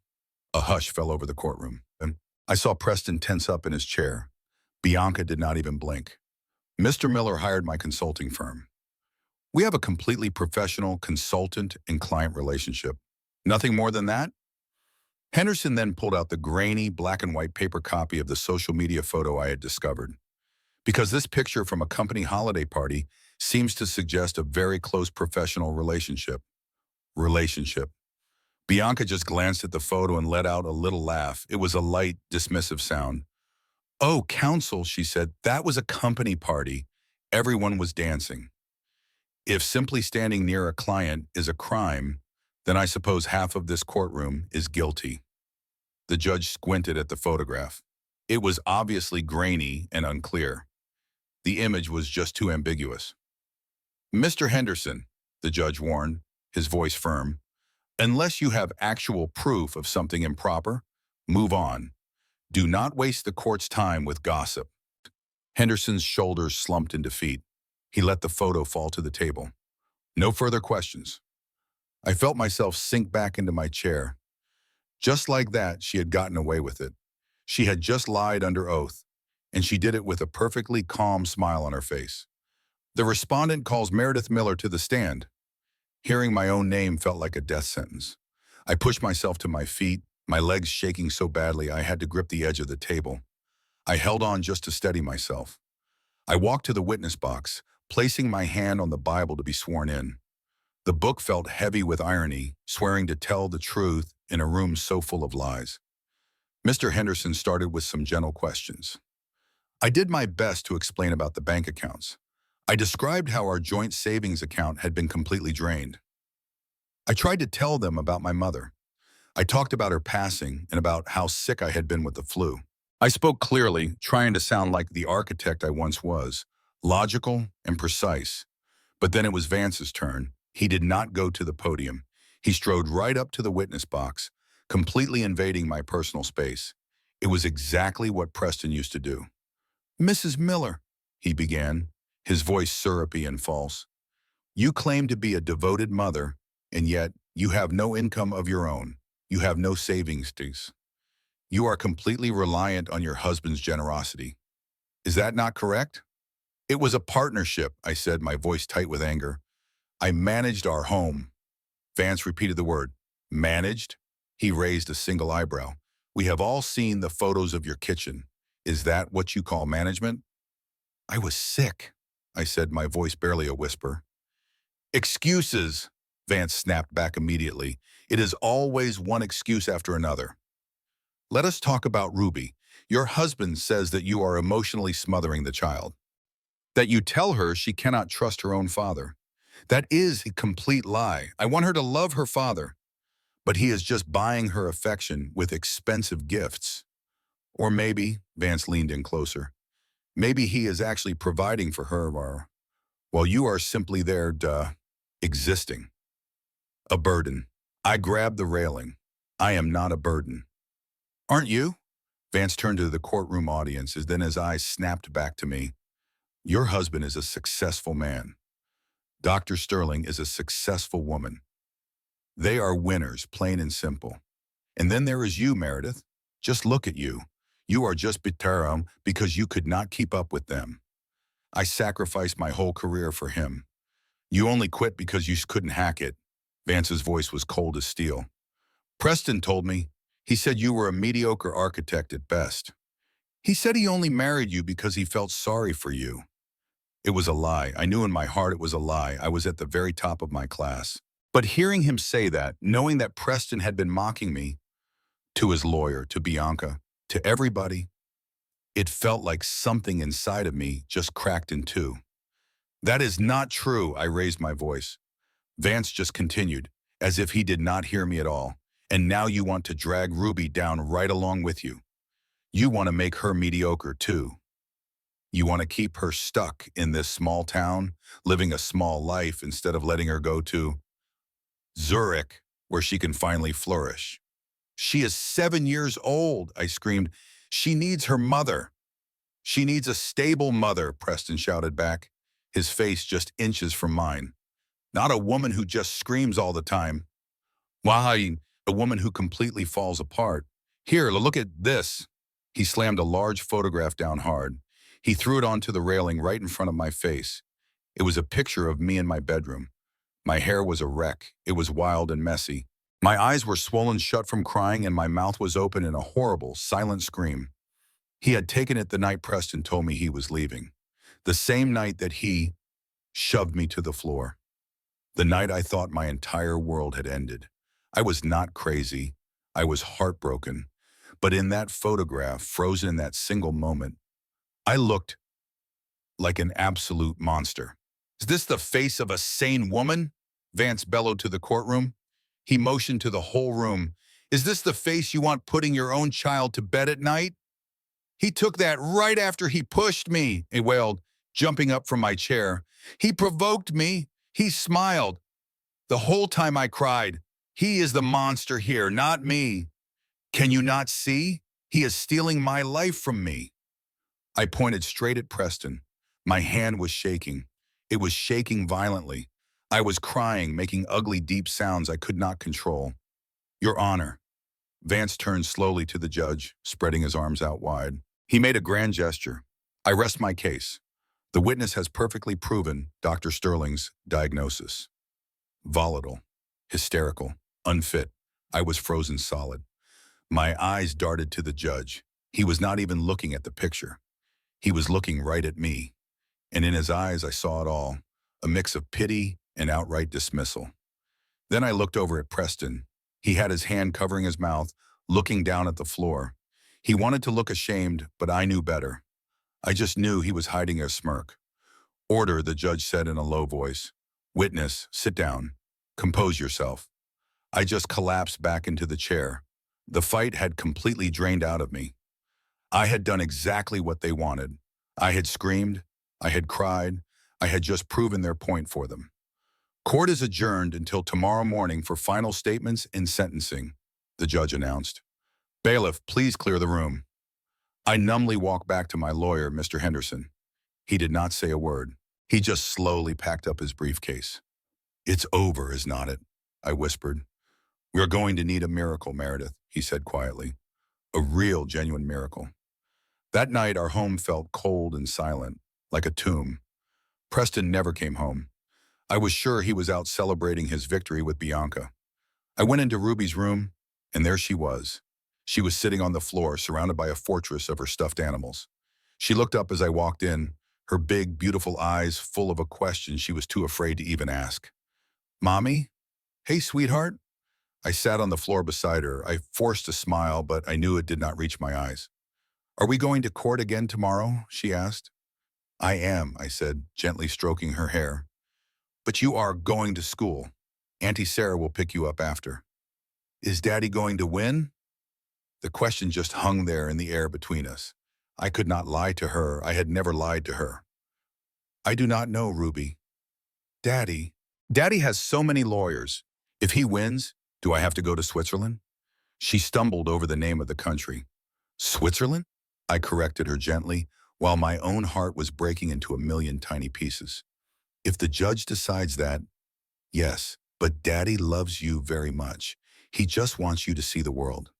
Speaker 1: A hush fell over the courtroom, and I saw Preston tense up in his chair. Bianca did not even blink. "Mr. Miller hired my consulting firm. We have a completely professional consultant and client relationship. Nothing more than that?" Henderson then pulled out the grainy black and white paper copy of the social media photo I had discovered. "Because this picture from a company holiday party seems to suggest a very close professional relationship." Relationship. Bianca just glanced at the photo and let out a little laugh. It was a light, dismissive sound. "Oh, counsel," she said, "that was a company party. Everyone was dancing. If simply standing near a client is a crime, then I suppose half of this courtroom is guilty." The judge squinted at the photograph. It was obviously grainy and unclear. The image was just too ambiguous. "Mr. Henderson," the judge warned, his voice firm, "unless you have actual proof of something improper, move on. Do not waste the court's time with gossip." Henderson's shoulders slumped in defeat. He let the photo fall to the table. "No further questions." I felt myself sink back into my chair. Just like that, she had gotten away with it. She had just lied under oath, and she did it with a perfectly calm smile on her face. "The respondent calls Meredith Miller to the stand." Hearing my own name felt like a death sentence. I pushed myself to my feet, my legs shaking so badly I had to grip the edge of the table. I held on just to steady myself. I walked to the witness box, placing my hand on the Bible to be sworn in. The book felt heavy with irony, swearing to tell the truth in a room so full of lies. Mr. Henderson started with some gentle questions. I did my best to explain about the bank accounts. I described how our joint savings account had been completely drained. I tried to tell them about my mother. I talked about her passing and about how sick I had been with the flu. I spoke clearly, trying to sound like the architect I once was, logical and precise. But then it was Vance's turn. He did not go to the podium. He strode right up to the witness box, completely invading my personal space. It was exactly what Preston used to do. "Mrs. Miller," he began, his voice syrupy and false. "You claim to be a devoted mother, and yet you have no income of your own. You have no savings. You are completely reliant on your husband's generosity. Is that not correct?" "It was a partnership," I said, my voice tight with anger. "I managed our home." Vance repeated the word. "Managed?" He raised a single eyebrow. "We have all seen the photos of your kitchen. Is that what you call management?" "I was sick," I said, my voice barely a whisper. "Excuses," Vance snapped back immediately. "It is always one excuse after another. Let us talk about Ruby. Your husband says that you are emotionally smothering the child, that you tell her she cannot trust her own father. That is a complete lie. I want her to love her father, but he is just buying her affection with expensive gifts. Or maybe," Vance leaned in closer, "maybe he is actually providing for her while you are simply there, existing. A burden." I grabbed the railing. "I am not a burden." "Aren't you?" Vance turned to the courtroom audience, and then his eyes snapped back to me. "Your husband is a successful man. Dr. Sterling is a successful woman. They are winners, plain and simple. And then there is you, Meredith. Just look at you. You are just betrayal because you could not keep up with them. I sacrificed my whole career for him. You only quit because you couldn't hack it." Vance's voice was cold as steel. "Preston told me. He said you were a mediocre architect at best. He said he only married you because he felt sorry for you." It was a lie. I knew in my heart it was a lie. I was at the very top of my class. But hearing him say that, knowing that Preston had been mocking me, to his lawyer, to Bianca, to everybody, it felt like something inside of me just cracked in two. "That is not true," I raised my voice. Vance just continued, as if he did not hear me at all. "And now you want to drag Ruby down right along with you. You want to make her mediocre too. You want to keep her stuck in this small town, living a small life instead of letting her go to Zurich, where she can finally flourish." "She is 7 years old," I screamed. "She needs her mother." "She needs a stable mother," Preston shouted back, his face just inches from mine. "Not a woman who just screams all the time. Why, a woman who completely falls apart. Here, look at this." He slammed a large photograph down hard. He threw it onto the railing right in front of my face. It was a picture of me in my bedroom. My hair was a wreck. It was wild and messy. My eyes were swollen shut from crying, and my mouth was open in a horrible, silent scream. He had taken it the night Preston told me he was leaving. The same night that he shoved me to the floor. The night I thought my entire world had ended. I was not crazy. I was heartbroken. But in that photograph, frozen in that single moment, I looked like an absolute monster. "Is this the face of a sane woman?" Vance bellowed to the courtroom. He motioned to the whole room. "Is this the face you want putting your own child to bed at night?" "He took that right after he pushed me," I wailed, jumping up from my chair. "He provoked me. He smiled. The whole time I cried. He is the monster here, not me. Can you not see? He is stealing my life from me." I pointed straight at Preston. My hand was shaking. It was shaking violently. I was crying, making ugly, deep sounds I could not control. "Your Honor." Vance turned slowly to the judge, spreading his arms out wide. He made a grand gesture. "I rest my case. The witness has perfectly proven Dr. Sterling's diagnosis. Volatile, hysterical, unfit." I was frozen solid. My eyes darted to the judge. He was not even looking at the picture. He was looking right at me. And in his eyes I saw it all, a mix of pity and outright dismissal. Then I looked over at Preston. He had his hand covering his mouth, looking down at the floor. He wanted to look ashamed, but I knew better. I just knew he was hiding a smirk. Order, the judge said in a low voice. Witness, sit down. Compose yourself. I just collapsed back into the chair. The fight had completely drained out of me. I had done exactly what they wanted. I had screamed. I had cried. I had just proven their point for them. Court is adjourned until tomorrow morning for final statements and sentencing, the judge announced. Bailiff, please clear the room. I numbly walked back to my lawyer, Mr. Henderson. He did not say a word. He just slowly packed up his briefcase. It's over, is not it? I whispered. We're going to need a miracle, Meredith, he said quietly. A real, genuine miracle. That night, our home felt cold and silent, like a tomb. Preston never came home. I was sure he was out celebrating his victory with Bianca. I went into Ruby's room, and there she was. She was sitting on the floor, surrounded by a fortress of her stuffed animals. She looked up as I walked in, her big, beautiful eyes full of a question she was too afraid to even ask. Mommy? Hey, sweetheart? I sat on the floor beside her. I forced a smile, but I knew it did not reach my eyes. Are we going to court again tomorrow? She asked. I am, I said, gently stroking her hair. But you are going to school. Auntie Sarah will pick you up after. Is Daddy going to win? The question just hung there in the air between us. I could not lie to her. I had never lied to her. I do not know, Ruby. Daddy has so many lawyers. If he wins, do I have to go to Switzerland? She stumbled over the name of the country. Switzerland? I corrected her gently, while my own heart was breaking into a million tiny pieces. If the judge decides that, yes, but Daddy loves you very much. He just wants you to see the world.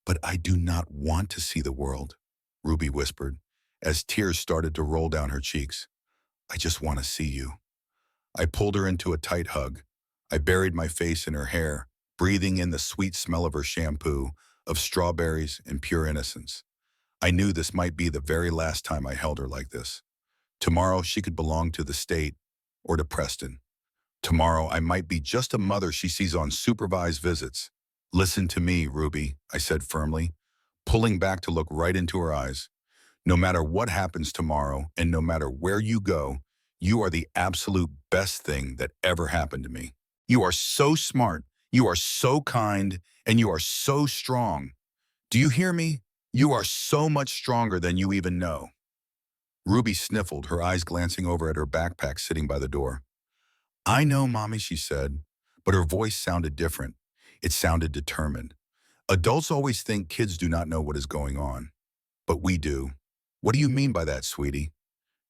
Speaker 1: But I do not want to see the world, Ruby whispered, as tears started to roll down her cheeks. I just want to see you. I pulled her into a tight hug. I buried my face in her hair, breathing in the sweet smell of her shampoo, of strawberries and pure innocence. I knew this might be the very last time I held her like this. Tomorrow she could belong to the state or to Preston. Tomorrow I might be just a mother she sees on supervised visits. Listen to me, Ruby, I said firmly, pulling back to look right into her eyes. No matter what happens tomorrow and no matter where you go, you are the absolute best thing that ever happened to me. You are so smart, you are so kind, and you are so strong. Do you hear me? You are so much stronger than you even know. Ruby sniffled, her eyes glancing over at her backpack sitting by the door. I know, Mommy, she said, but her voice sounded different. It sounded determined. Adults always think kids do not know what is going on. But we do. What do you mean by that, sweetie?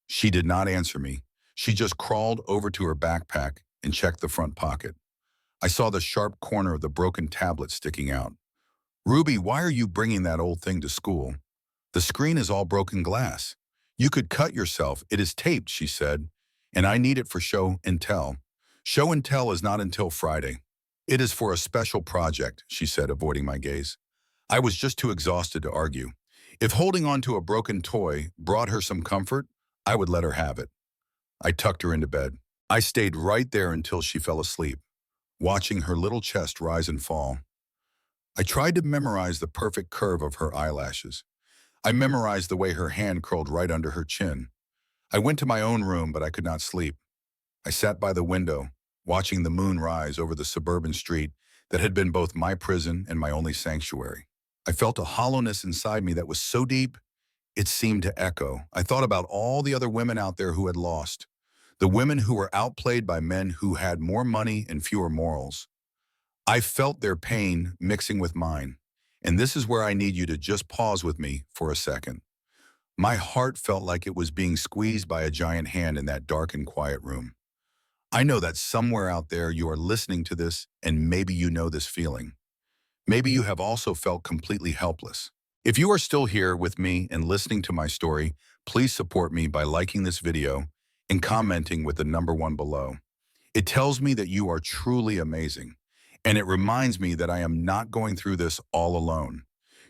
Speaker 1: She did not answer me. She just crawled over to her backpack and checked the front pocket. I saw the sharp corner of the broken tablet sticking out. Ruby, why are you bringing that old thing to school? The screen is all broken glass. You could cut yourself. It is taped, she said, and I need it for show and tell. Show and tell is not until Friday. It is for a special project, she said, avoiding my gaze. I was just too exhausted to argue. If holding on to a broken toy brought her some comfort, I would let her have it. I tucked her into bed. I stayed right there until she fell asleep, watching her little chest rise and fall. I tried to memorize the perfect curve of her eyelashes. I memorized the way her hand curled right under her chin. I went to my own room, but I could not sleep. I sat by the window, watching the moon rise over the suburban street that had been both my prison and my only sanctuary. I felt a hollowness inside me that was so deep, it seemed to echo. I thought about all the other women out there who had lost, the women who were outplayed by men who had more money and fewer morals. I felt their pain mixing with mine, and this is where I need you to just pause with me for a second. My heart felt like it was being squeezed by a giant hand in that dark and quiet room. I know that somewhere out there you are listening to this and maybe you know this feeling. Maybe you have also felt completely helpless. If you are still here with me and listening to my story, please support me by liking this video and commenting with the number 1 below. It tells me that you are truly amazing, and it reminds me that I am not going through this all alone.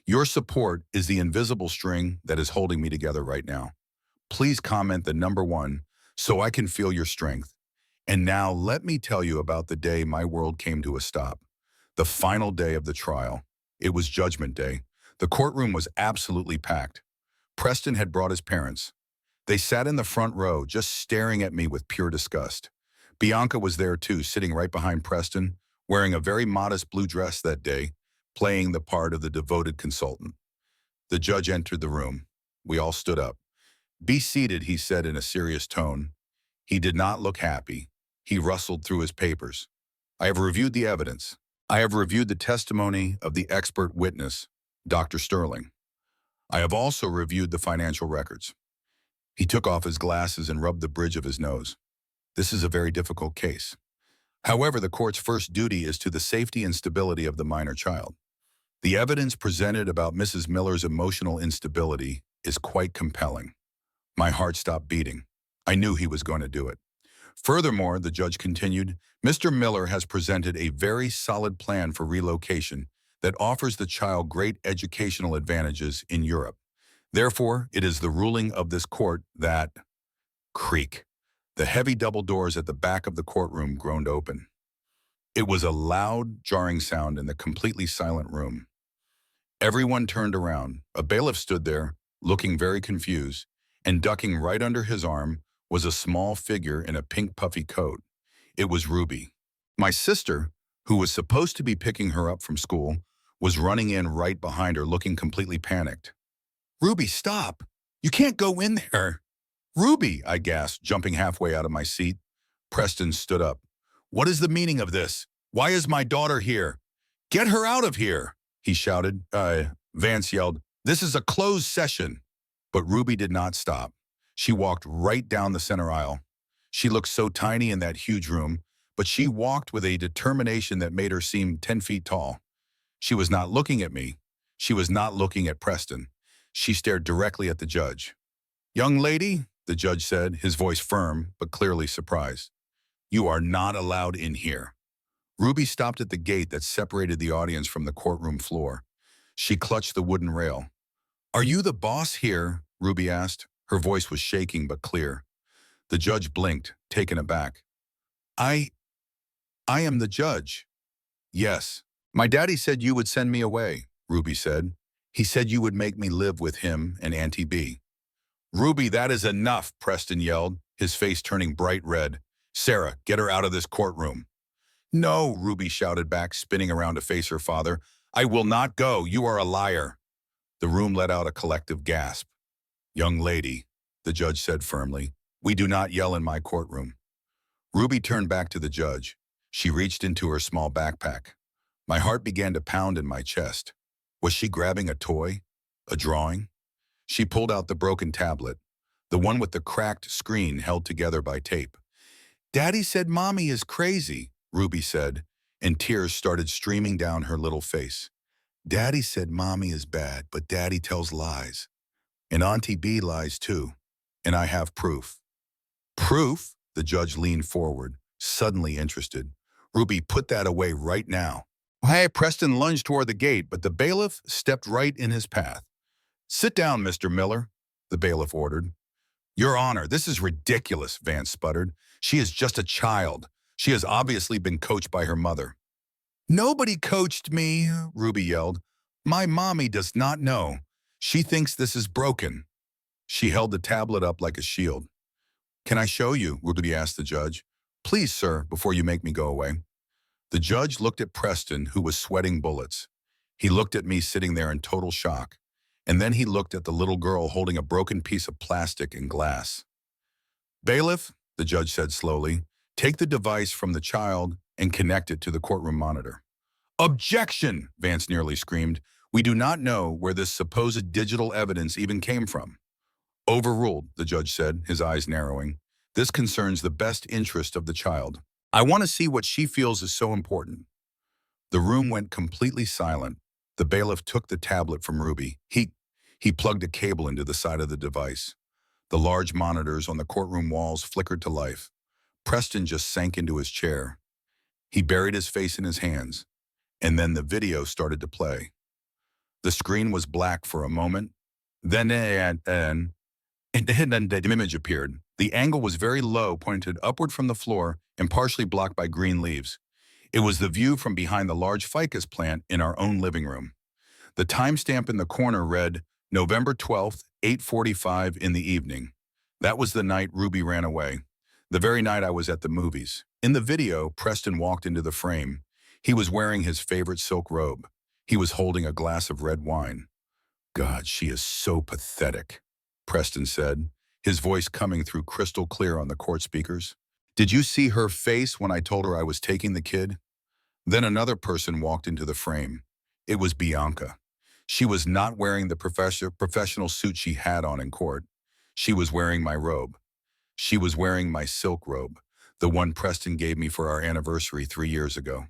Speaker 1: Your support is the invisible string that is holding me together right now. Please comment the number 1 so I can feel your strength. And now let me tell you about the day my world came to a stop. The final day of the trial. It was Judgment Day. The courtroom was absolutely packed. Preston had brought his parents. They sat in the front row, just staring at me with pure disgust. Bianca was there too, sitting right behind Preston, wearing a very modest blue dress that day, playing the part of the devoted consultant. The judge entered the room. We all stood up. "Be seated," he said in a serious tone. He did not look happy. He rustled through his papers. "I have reviewed the evidence. I have reviewed the testimony of the expert witness, Dr. Sterling. I have also reviewed the financial records." He took off his glasses and rubbed the bridge of his nose. "This is a very difficult case. However, the court's first duty is to the safety and stability of the minor child. The evidence presented about Mrs. Miller's emotional instability is quite compelling." My heart stopped beating. I knew he was going to do it. "Furthermore," the judge continued, "Mr. Miller has presented a very solid plan for relocation that offers the child great educational advantages in Europe. Therefore, it is the ruling of this court that—" Creak. The heavy double doors at the back of the courtroom groaned open. It was a loud, jarring sound in the completely silent room. Everyone turned around. A bailiff stood there, looking very confused, and ducking right under his arm was a small figure in a pink puffy coat. It was Ruby. My sister, who was supposed to be picking her up from school, was running in right behind her, looking completely panicked. "Ruby, stop! You can't go in there!" "Ruby!" I gasped, jumping halfway out of my seat. Preston stood up. "What is the meaning of this? Why is my daughter here? Get her out of here!" he shouted. Vance yelled, "This is a closed session." But Ruby did not stop. She walked right down the center aisle. She looked so tiny in that huge room, but she walked with a determination that made her seem 10 feet tall. She was not looking at me. She was not looking at Preston. She stared directly at the judge. "Young lady," the judge said, his voice firm but clearly surprised, "you are not allowed in here." Ruby stopped at the gate that separated the audience from the courtroom floor. She clutched the wooden rail. "Are you the boss here?" Ruby asked. Her voice was shaking but clear. The judge blinked, taken aback. I am the judge." "Yes. My daddy said you would send me away," Ruby said. "He said you would make me live with him and Auntie B." "Ruby, that is enough," Preston yelled, his face turning bright red. "Sarah, get her out of this courtroom." "No," Ruby shouted back, spinning around to face her father. "I will not go. You are a liar." The room let out a collective gasp. "Young lady," the judge said firmly, "we do not yell in my courtroom." Ruby turned back to the judge. She reached into her small backpack. My heart began to pound in my chest. Was she grabbing a toy? A drawing? She pulled out the broken tablet, the one with the cracked screen held together by tape. "Daddy said Mommy is crazy," Ruby said, and tears started streaming down her little face. "Daddy said Mommy is bad, but Daddy tells lies. And Auntie B lies too. And I have proof." "Proof?" The judge leaned forward, suddenly interested. "Ruby, put that away right now." Hey, Preston lunged toward the gate, but the bailiff stepped right in his path. "Sit down, Mr. Miller," the bailiff ordered. "Your Honor, this is ridiculous," Vance sputtered. "She is just a child. She has obviously been coached by her mother." "Nobody coached me," Ruby yelled. "My mommy does not know. She thinks this is broken." She held the tablet up like a shield. "Can I show you?" Ruby asked the judge. "Please, sir, before you make me go away." The judge looked at Preston, who was sweating bullets. He looked at me sitting there in total shock. And then he looked at the little girl holding a broken piece of plastic and glass. "Bailiff," the judge said slowly, "take the device from the child and connect it to the courtroom monitor." "Objection!" Vance nearly screamed. "We do not know where this supposed digital evidence even came from." "Overruled," the judge said, his eyes narrowing. "This concerns the best interest of the child. I want to see what she feels is so important." The room went completely silent. The bailiff took the tablet from Ruby. He plugged a cable into the side of the device. The large monitors on the courtroom walls flickered to life. Preston just sank into his chair. He buried his face in his hands, and then the video started to play. The screen was black for a moment. Then the image appeared. The angle was very low, pointed upward from the floor, and partially blocked by green leaves. It was the view from behind the large ficus plant in our own living room. The timestamp in the corner read, November 12th, 8:45 in the evening. That was the night Ruby ran away. The very night I was at the movies. In the video, Preston walked into the frame. He was wearing his favorite silk robe. He was holding a glass of red wine. God, she is so pathetic, Preston said, his voice coming through crystal clear on the court speakers. Did you see her face when I told her I was taking the kid? Then another person walked into the frame. It was Bianca. She was not wearing the professional suit she had on in court. She was wearing my robe. She was wearing my silk robe, the one Preston gave me for our anniversary 3 years ago.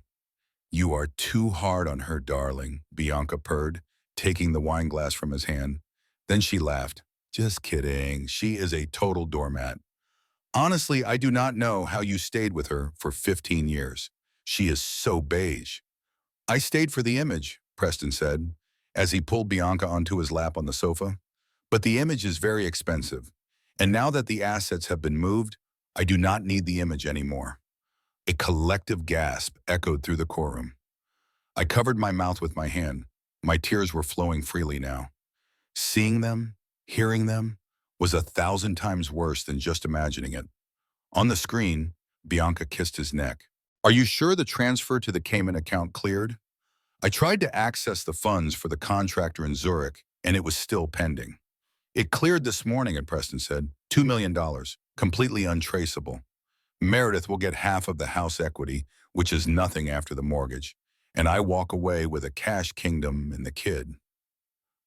Speaker 1: You are too hard on her, darling, Bianca purred, taking the wine glass from his hand. Then she laughed. Just kidding. She is a total doormat. Honestly, I do not know how you stayed with her for 15 years. She is so beige. I stayed for the image, Preston said, as he pulled Bianca onto his lap on the sofa. But the image is very expensive. And now that the assets have been moved, I do not need the image anymore. A collective gasp echoed through the courtroom. I covered my mouth with my hand. My tears were flowing freely now. Seeing them, hearing them, was 1,000 times worse than just imagining it. On the screen, Bianca kissed his neck. Are you sure the transfer to the Cayman account cleared? I tried to access the funds for the contractor in Zurich, and it was still pending. It cleared this morning, and Preston said, $2 million, completely untraceable. Meredith will get half of the house equity, which is nothing after the mortgage, and I walk away with a cash kingdom and the kid.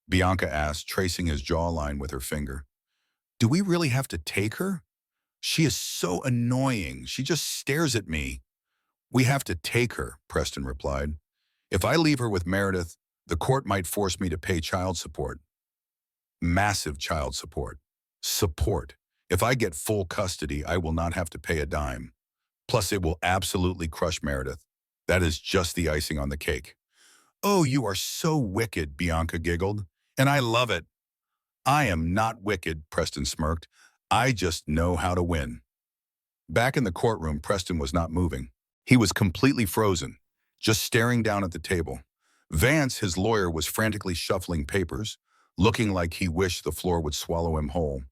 Speaker 1: Bianca asked, tracing his jawline with her finger. Do we really have to take her? She is so annoying. She just stares at me. We have to take her, Preston replied. If I leave her with Meredith, the court might force me to pay child support. Massive child support. Support. If I get full custody, I will not have to pay a dime. Plus, it will absolutely crush Meredith. That is just the icing on the cake. Oh, you are so wicked, Bianca giggled. And I love it. I am not wicked, Preston smirked. I just know how to win. Back in the courtroom, Preston was not moving. He was completely frozen, just staring down at the table. Vance, his lawyer, was frantically shuffling papers, looking like he wished the floor would swallow him whole.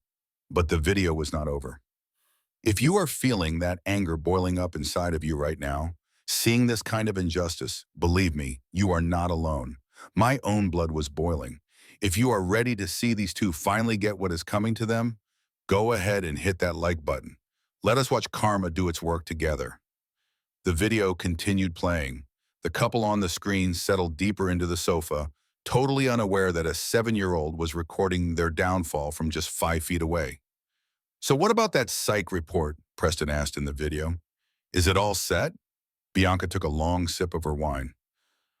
Speaker 1: But the video was not over. If you are feeling that anger boiling up inside of you right now, seeing this kind of injustice, believe me, you are not alone. My own blood was boiling. If you are ready to see these two finally get what is coming to them, go ahead and hit that like button. Let us watch karma do its work together. The video continued playing. The couple on the screen settled deeper into the sofa, totally unaware that a 7-year-old was recording their downfall from just 5 feet away. So what about that psych report? Preston asked in the video. Is it all set? Bianca took a long sip of her wine.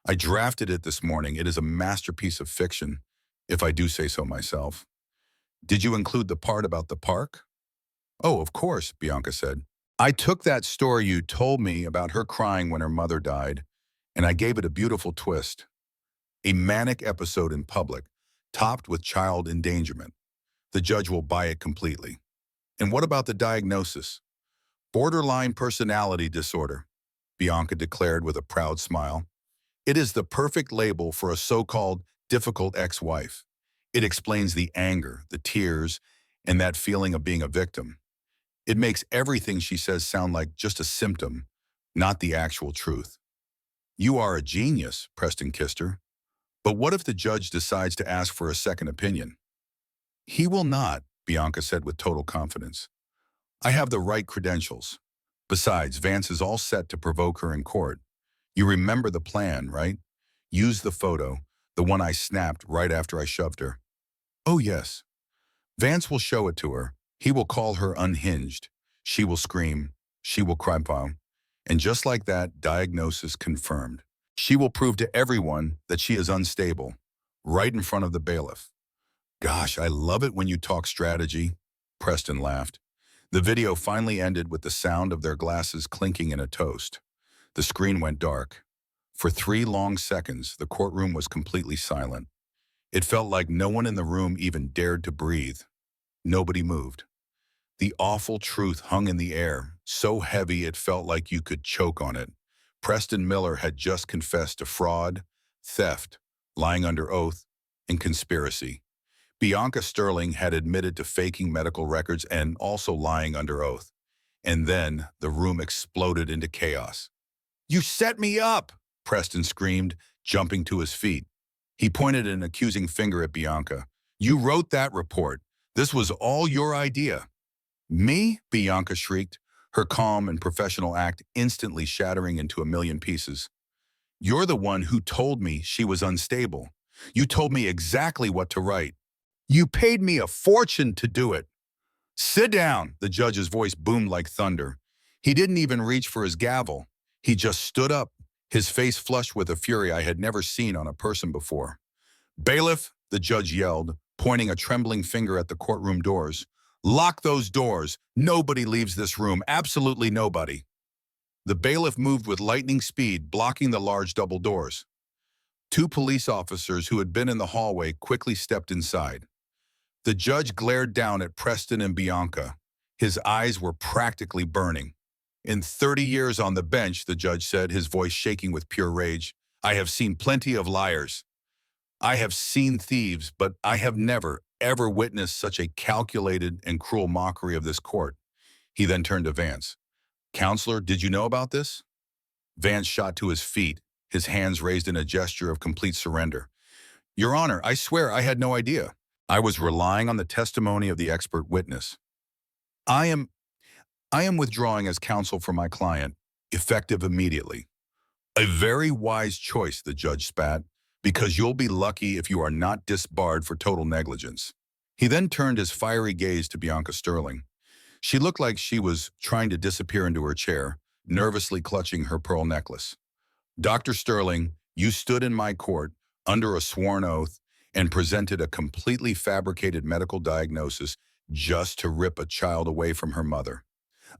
Speaker 1: I drafted it this morning. It is a masterpiece of fiction, if I do say so myself. Did you include the part about the park? Oh, of course, Bianca said. I took that story you told me about her crying when her mother died, and I gave it a beautiful twist. A manic episode in public, topped with child endangerment. The judge will buy it completely. And what about the diagnosis? Borderline personality disorder, Bianca declared with a proud smile. It is the perfect label for a so-called difficult ex-wife. It explains the anger, the tears, and that feeling of being a victim. It makes everything she says sound like just a symptom, not the actual truth. You are a genius, Preston kissed her. But what if the judge decides to ask for a second opinion? He will not, Bianca said with total confidence. I have the right credentials. Besides, Vance is all set to provoke her in court. You remember the plan, right? Use the photo, the one I snapped right after I shoved her. Oh, yes. Vance will show it to her. He will call her unhinged. She will scream. She will cry foul. And just like that, diagnosis confirmed. She will prove to everyone that she is unstable, right in front of the bailiff. Gosh, I love it when you talk strategy, Preston laughed. The video finally ended with the sound of their glasses clinking in a toast. The screen went dark. For 3 long seconds, the courtroom was completely silent. It felt like no one in the room even dared to breathe. Nobody moved. The awful truth hung in the air, so heavy it felt like you could choke on it. Preston Miller had just confessed to fraud, theft, lying under oath, and conspiracy. Bianca Sterling had admitted to faking medical records and also lying under oath. And then the room exploded into chaos. "You set me up!" Preston screamed, jumping to his feet. He pointed an accusing finger at Bianca. "You wrote that report. This was all your idea." "Me?" Bianca shrieked, her calm and professional act instantly shattering into a million pieces. "You're the one who told me she was unstable. You told me exactly what to write. You paid me a fortune to do it." "Sit down," the judge's voice boomed like thunder. He didn't even reach for his gavel. He just stood up, his face flushed with a fury I had never seen on a person before. "Bailiff," the judge yelled, pointing a trembling finger at the courtroom doors. "Lock those doors. Nobody leaves this room. Absolutely nobody." The bailiff moved with lightning speed, blocking the large double doors. Two police officers who had been in the hallway quickly stepped inside. The judge glared down at Preston and Bianca. His eyes were practically burning. "In 30 years on the bench," the judge said, his voice shaking with pure rage, "I have seen plenty of liars. I have seen thieves, but I have never, ever witnessed such a calculated and cruel mockery of this court." He then turned to Vance. "Counselor, did you know about this?" Vance shot to his feet, his hands raised in a gesture of complete surrender. "Your Honor, I swear I had no idea. I was relying on the testimony of the expert witness. I am withdrawing as counsel for my client, effective immediately." "A very wise choice," the judge spat, "because you'll be lucky if you are not disbarred for total negligence." He then turned his fiery gaze to Bianca Sterling. She looked like she was trying to disappear into her chair, nervously clutching her pearl necklace. "Dr. Sterling, you stood in my court under a sworn oath and presented a completely fabricated medical diagnosis just to rip a child away from her mother."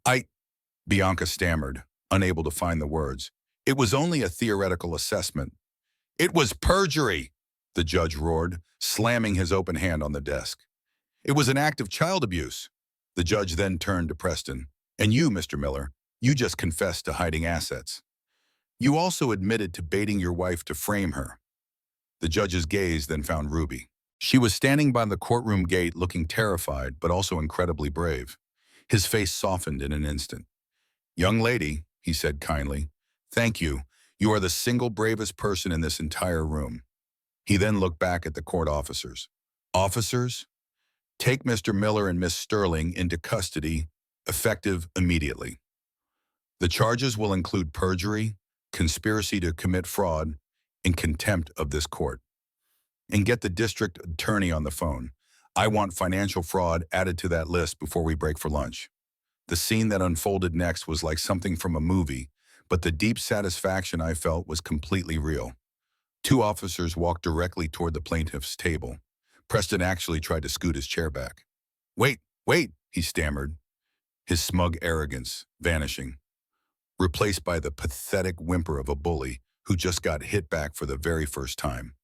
Speaker 1: I, Bianca stammered, unable to find the words. "It was only a theoretical assessment." "It was perjury!" the judge roared, slamming his open hand on the desk. "It was an act of child abuse." The judge then turned to Preston. "And you, Mr. Miller, you just confessed to hiding assets. You also admitted to baiting your wife to frame her." The judge's gaze then found Ruby. She was standing by the courtroom gate looking terrified, but also incredibly brave. His face softened in an instant. "Young lady," he said kindly, "thank you. You are the single bravest person in this entire room." He then looked back at the court officers. "Officers, take Mr. Miller and Miss Sterling into custody, effective immediately. The charges will include perjury, conspiracy to commit fraud, and contempt of this court. And get the district attorney on the phone. I want financial fraud added to that list before we break for lunch." The scene that unfolded next was like something from a movie, but the deep satisfaction I felt was completely real. Two officers walked directly toward the plaintiff's table. Preston actually tried to scoot his chair back. Wait, he stammered, his smug arrogance vanishing, replaced by the pathetic whimper of a bully who just got hit back for the very first time.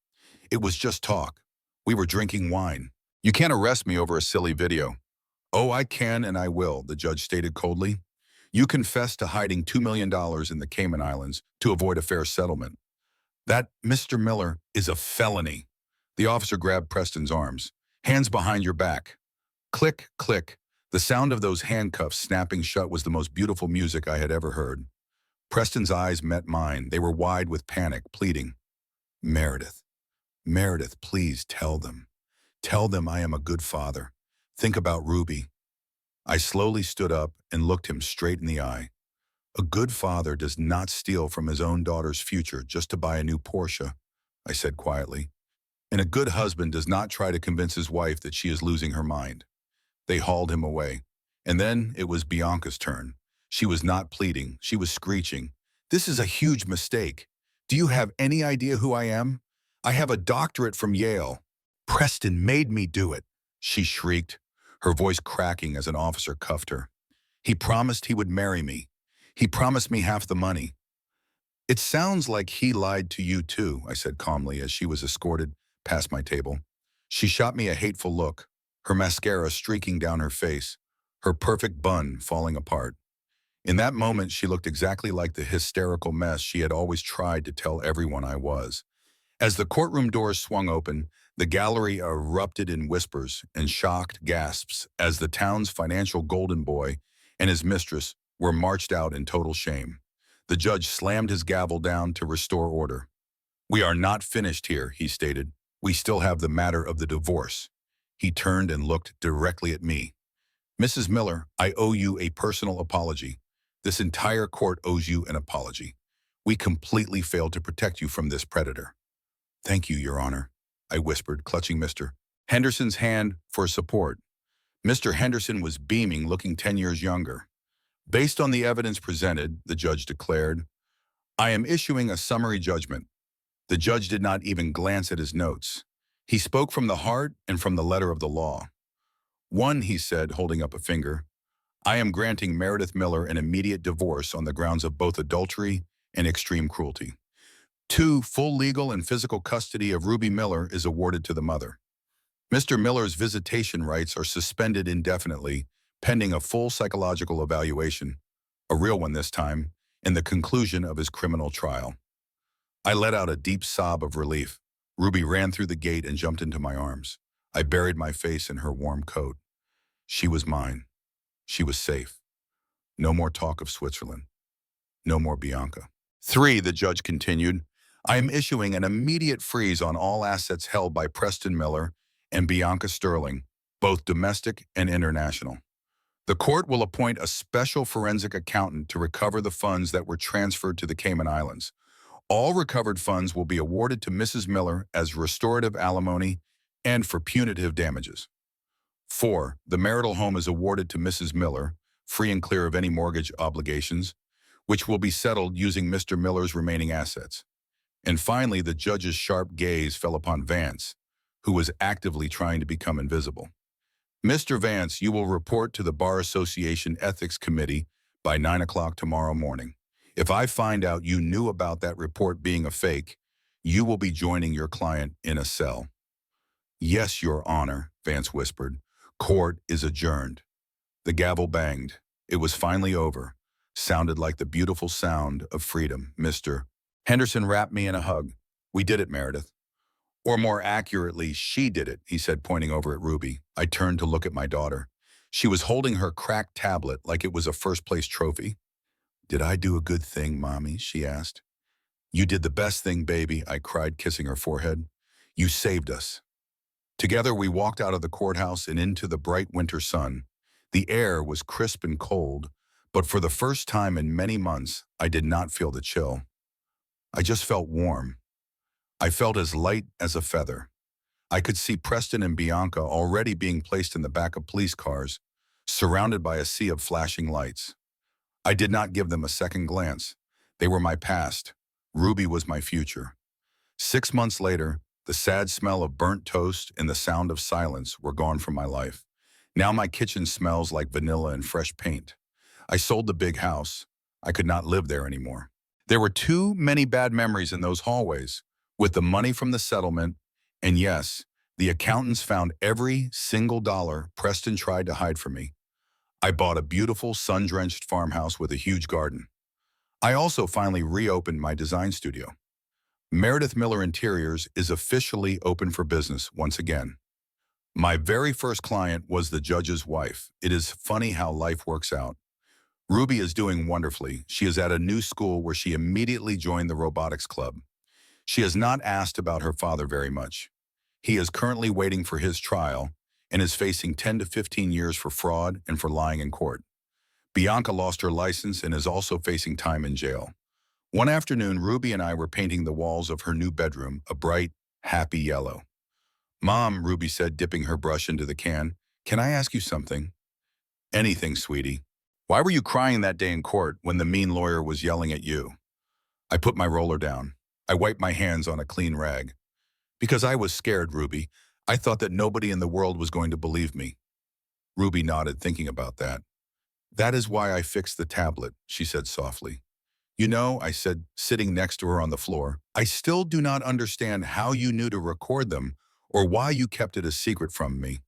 Speaker 1: "It was just talk. We were drinking wine. You can't arrest me over a silly video." "Oh, I can and I will," the judge stated coldly. "You confessed to hiding $2 million in the Cayman Islands to avoid a fair settlement. That, Mr. Miller, is a felony." The officer grabbed Preston's arms. "Hands behind your back." Click, click. The sound of those handcuffs snapping shut was the most beautiful music I had ever heard. Preston's eyes met mine. They were wide with panic, pleading. "Meredith, Meredith, please tell them. Tell them I am a good father. Think about Ruby." I slowly stood up and looked him straight in the eye. "A good father does not steal from his own daughter's future just to buy a new Porsche," I said quietly. "And a good husband does not try to convince his wife that she is losing her mind." They hauled him away. And then it was Bianca's turn. She was not pleading. She was screeching. "This is a huge mistake. Do you have any idea who I am? I have a doctorate from Yale. Preston made me do it," she shrieked, her voice cracking as an officer cuffed her. "He promised he would marry me. He promised me half the money." "It sounds like he lied to you too," I said calmly as she was escorted past my table. She shot me a hateful look, her mascara streaking down her face, her perfect bun falling apart. In that moment, she looked exactly like the hysterical mess she had always tried to tell everyone I was. As the courtroom doors swung open, The gallery erupted in whispers and shocked gasps as the town's financial golden boy and his mistress were marched out in total shame. The judge slammed his gavel down to restore order. "We are not finished here," he stated. "We still have the matter of the divorce." He turned and looked directly at me. "Mrs. Miller, I owe you a personal apology. This entire court owes you an apology. We completely failed to protect you from this predator." "Thank you, Your Honor," I whispered, clutching Mr. Henderson's hand for support. Mr. Henderson was beaming, looking 10 years younger. "Based on the evidence presented," the judge declared, "I am issuing a summary judgment." The judge did not even glance at his notes. He spoke from the heart and from the letter of the law. "One," he said, holding up a finger, "I am granting Meredith Miller an immediate divorce on the grounds of both adultery and extreme cruelty. 2, full legal and physical custody of Ruby Miller is awarded to the mother. Mr. Miller's visitation rights are suspended indefinitely, pending a full psychological evaluation, a real one this time, and the conclusion of his criminal trial." I let out a deep sob of relief. Ruby ran through the gate and jumped into my arms. I buried my face in her warm coat. She was mine. She was safe. No more talk of Switzerland. No more Bianca. 3, the judge continued, I am issuing an immediate freeze on all assets held by Preston Miller and Bianca Sterling, both domestic and international. The court will appoint a special forensic accountant to recover the funds that were transferred to the Cayman Islands. All recovered funds will be awarded to Mrs. Miller as restorative alimony and for punitive damages. 4, the marital home is awarded to Mrs. Miller, free and clear of any mortgage obligations, which will be settled using Mr. Miller's remaining assets. And finally, the judge's sharp gaze fell upon Vance, who was actively trying to become invisible. "Mr. Vance, you will report to the Bar Association Ethics Committee by 9 o'clock tomorrow morning. If I find out you knew about that report being a fake, you will be joining your client in a cell." "Yes, Your Honor," Vance whispered. "Court is adjourned." The gavel banged. It was finally over. Sounded like the beautiful sound of freedom. Mr. Henderson wrapped me in a hug. "We did it, Meredith. Or more accurately, she did it," he said, pointing over at Ruby. I turned to look at my daughter. She was holding her cracked tablet like it was a first-place trophy. "Did I do a good thing, Mommy?" she asked. "You did the best thing, baby," I cried, kissing her forehead. "You saved us." Together, we walked out of the courthouse and into the bright winter sun. The air was crisp and cold, but for the first time in many months, I did not feel the chill. I just felt warm. I felt as light as a feather. I could see Preston and Bianca already being placed in the back of police cars, surrounded by a sea of flashing lights. I did not give them a second glance. They were my past. Ruby was my future. 6 months later, the sad smell of burnt toast and the sound of silence were gone from my life. Now my kitchen smells like vanilla and fresh paint. I sold the big house. I could not live there anymore. There were too many bad memories in those hallways. With the money from the settlement, and yes, the accountants found every single dollar Preston tried to hide from me. I bought a beautiful sun-drenched farmhouse with a huge garden. I also finally reopened my design studio. Meredith Miller Interiors is officially open for business once again. My very first client was the judge's wife. It is funny how life works out. Ruby is doing wonderfully. She is at a new school where she immediately joined the robotics club. She has not asked about her father very much. He is currently waiting for his trial and is facing 10 to 15 years for fraud and for lying in court. Bianca lost her license and is also facing time in jail. One afternoon, Ruby and I were painting the walls of her new bedroom a bright, happy yellow. "Mom," Ruby said, dipping her brush into the can, "can I ask you something?" "Anything, sweetie." "Why were you crying that day in court when the mean lawyer was yelling at you?" I put my roller down. I wiped my hands on a clean rag. "Because I was scared, Ruby. I thought that nobody in the world was going to believe me." Ruby nodded, thinking about that. "That is why I fixed the tablet," she said softly. "You know," I said, sitting next to her on the floor, "I still do not understand how you knew to record them or why you kept it a secret from me."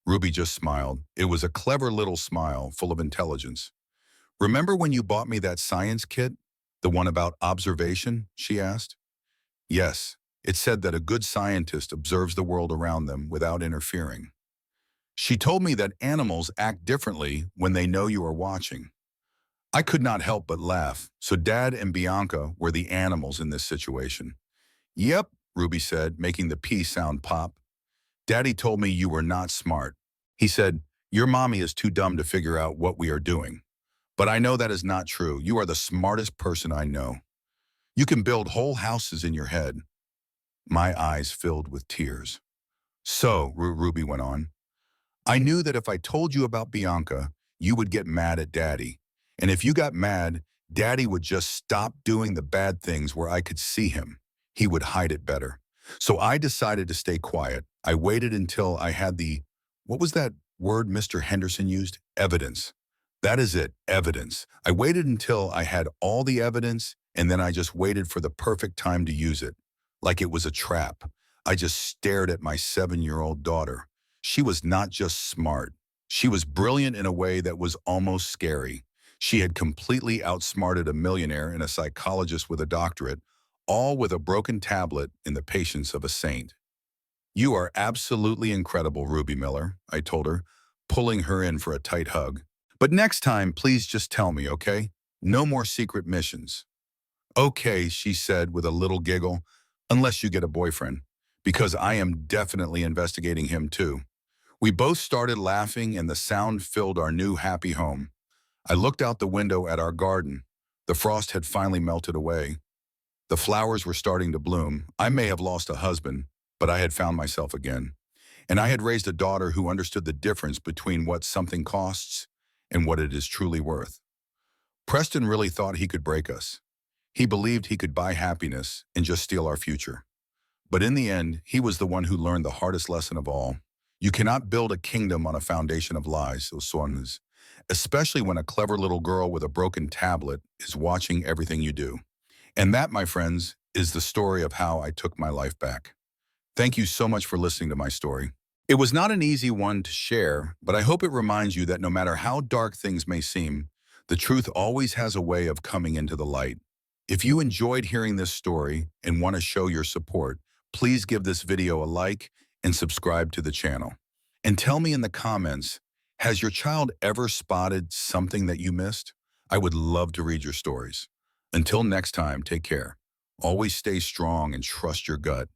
Speaker 1: Ruby just smiled. It was a clever little smile, full of intelligence. "Remember when you bought me that science kit? The one about observation?" she asked. "Yes. It said that a good scientist observes the world around them without interfering. She told me that animals act differently when they know you are watching. I could not help but laugh, so Dad and Bianca were the animals in this situation. Yep, Ruby said, making the P sound pop. Daddy told me you were not smart. He said, your mommy is too dumb to figure out what we are doing. But I know that is not true. You are the smartest person I know. You can build whole houses in your head. My eyes filled with tears. So, Ruby went on, I knew that if I told you about Bianca, you would get mad at Daddy. And if you got mad, Daddy would just stop doing the bad things where I could see him. He would hide it better. So I decided to stay quiet. I waited until I had what was that word Mr. Henderson used? Evidence. That is it, evidence. I waited until I had all the evidence, and then I just waited for the perfect time to use it. Like it was a trap. I just stared at my 7-year-old daughter. She was not just smart. She was brilliant in a way that was almost scary. She had completely outsmarted a millionaire and a psychologist with a doctorate, all with a broken tablet in the patience of a saint. You are absolutely incredible, Ruby Miller, I told her, pulling her in for a tight hug. But next time, please just tell me, okay? No more secret missions. Okay, she said with a little giggle, unless you get a boyfriend, because I am definitely investigating him too. We both started laughing and the sound filled our new happy home. I looked out the window at our garden. The frost had finally melted away. The flowers were starting to bloom. I may have lost a husband, but I had found myself again. And I had raised a daughter who understood the difference between what something costs and what it is truly worth. Preston really thought he could break us. He believed he could buy happiness and just steal our future. But in the end, he was the one who learned the hardest lesson of all. You cannot build a kingdom on a foundation of lies, Oswanus, especially when a clever little girl with a broken tablet is watching everything you do. And that, my friends, is the story of how I took my life back. Thank you so much for listening to my story. It was not an easy one to share, but I hope it reminds you that no matter how dark things may seem, the truth always has a way of coming into the light. If you enjoyed hearing this story and want to show your support, please give this video a like and subscribe to the channel. And tell me in the comments, has your child ever spotted something that you missed? I would love to read your stories. Until next time, take care. Always stay strong and trust your gut.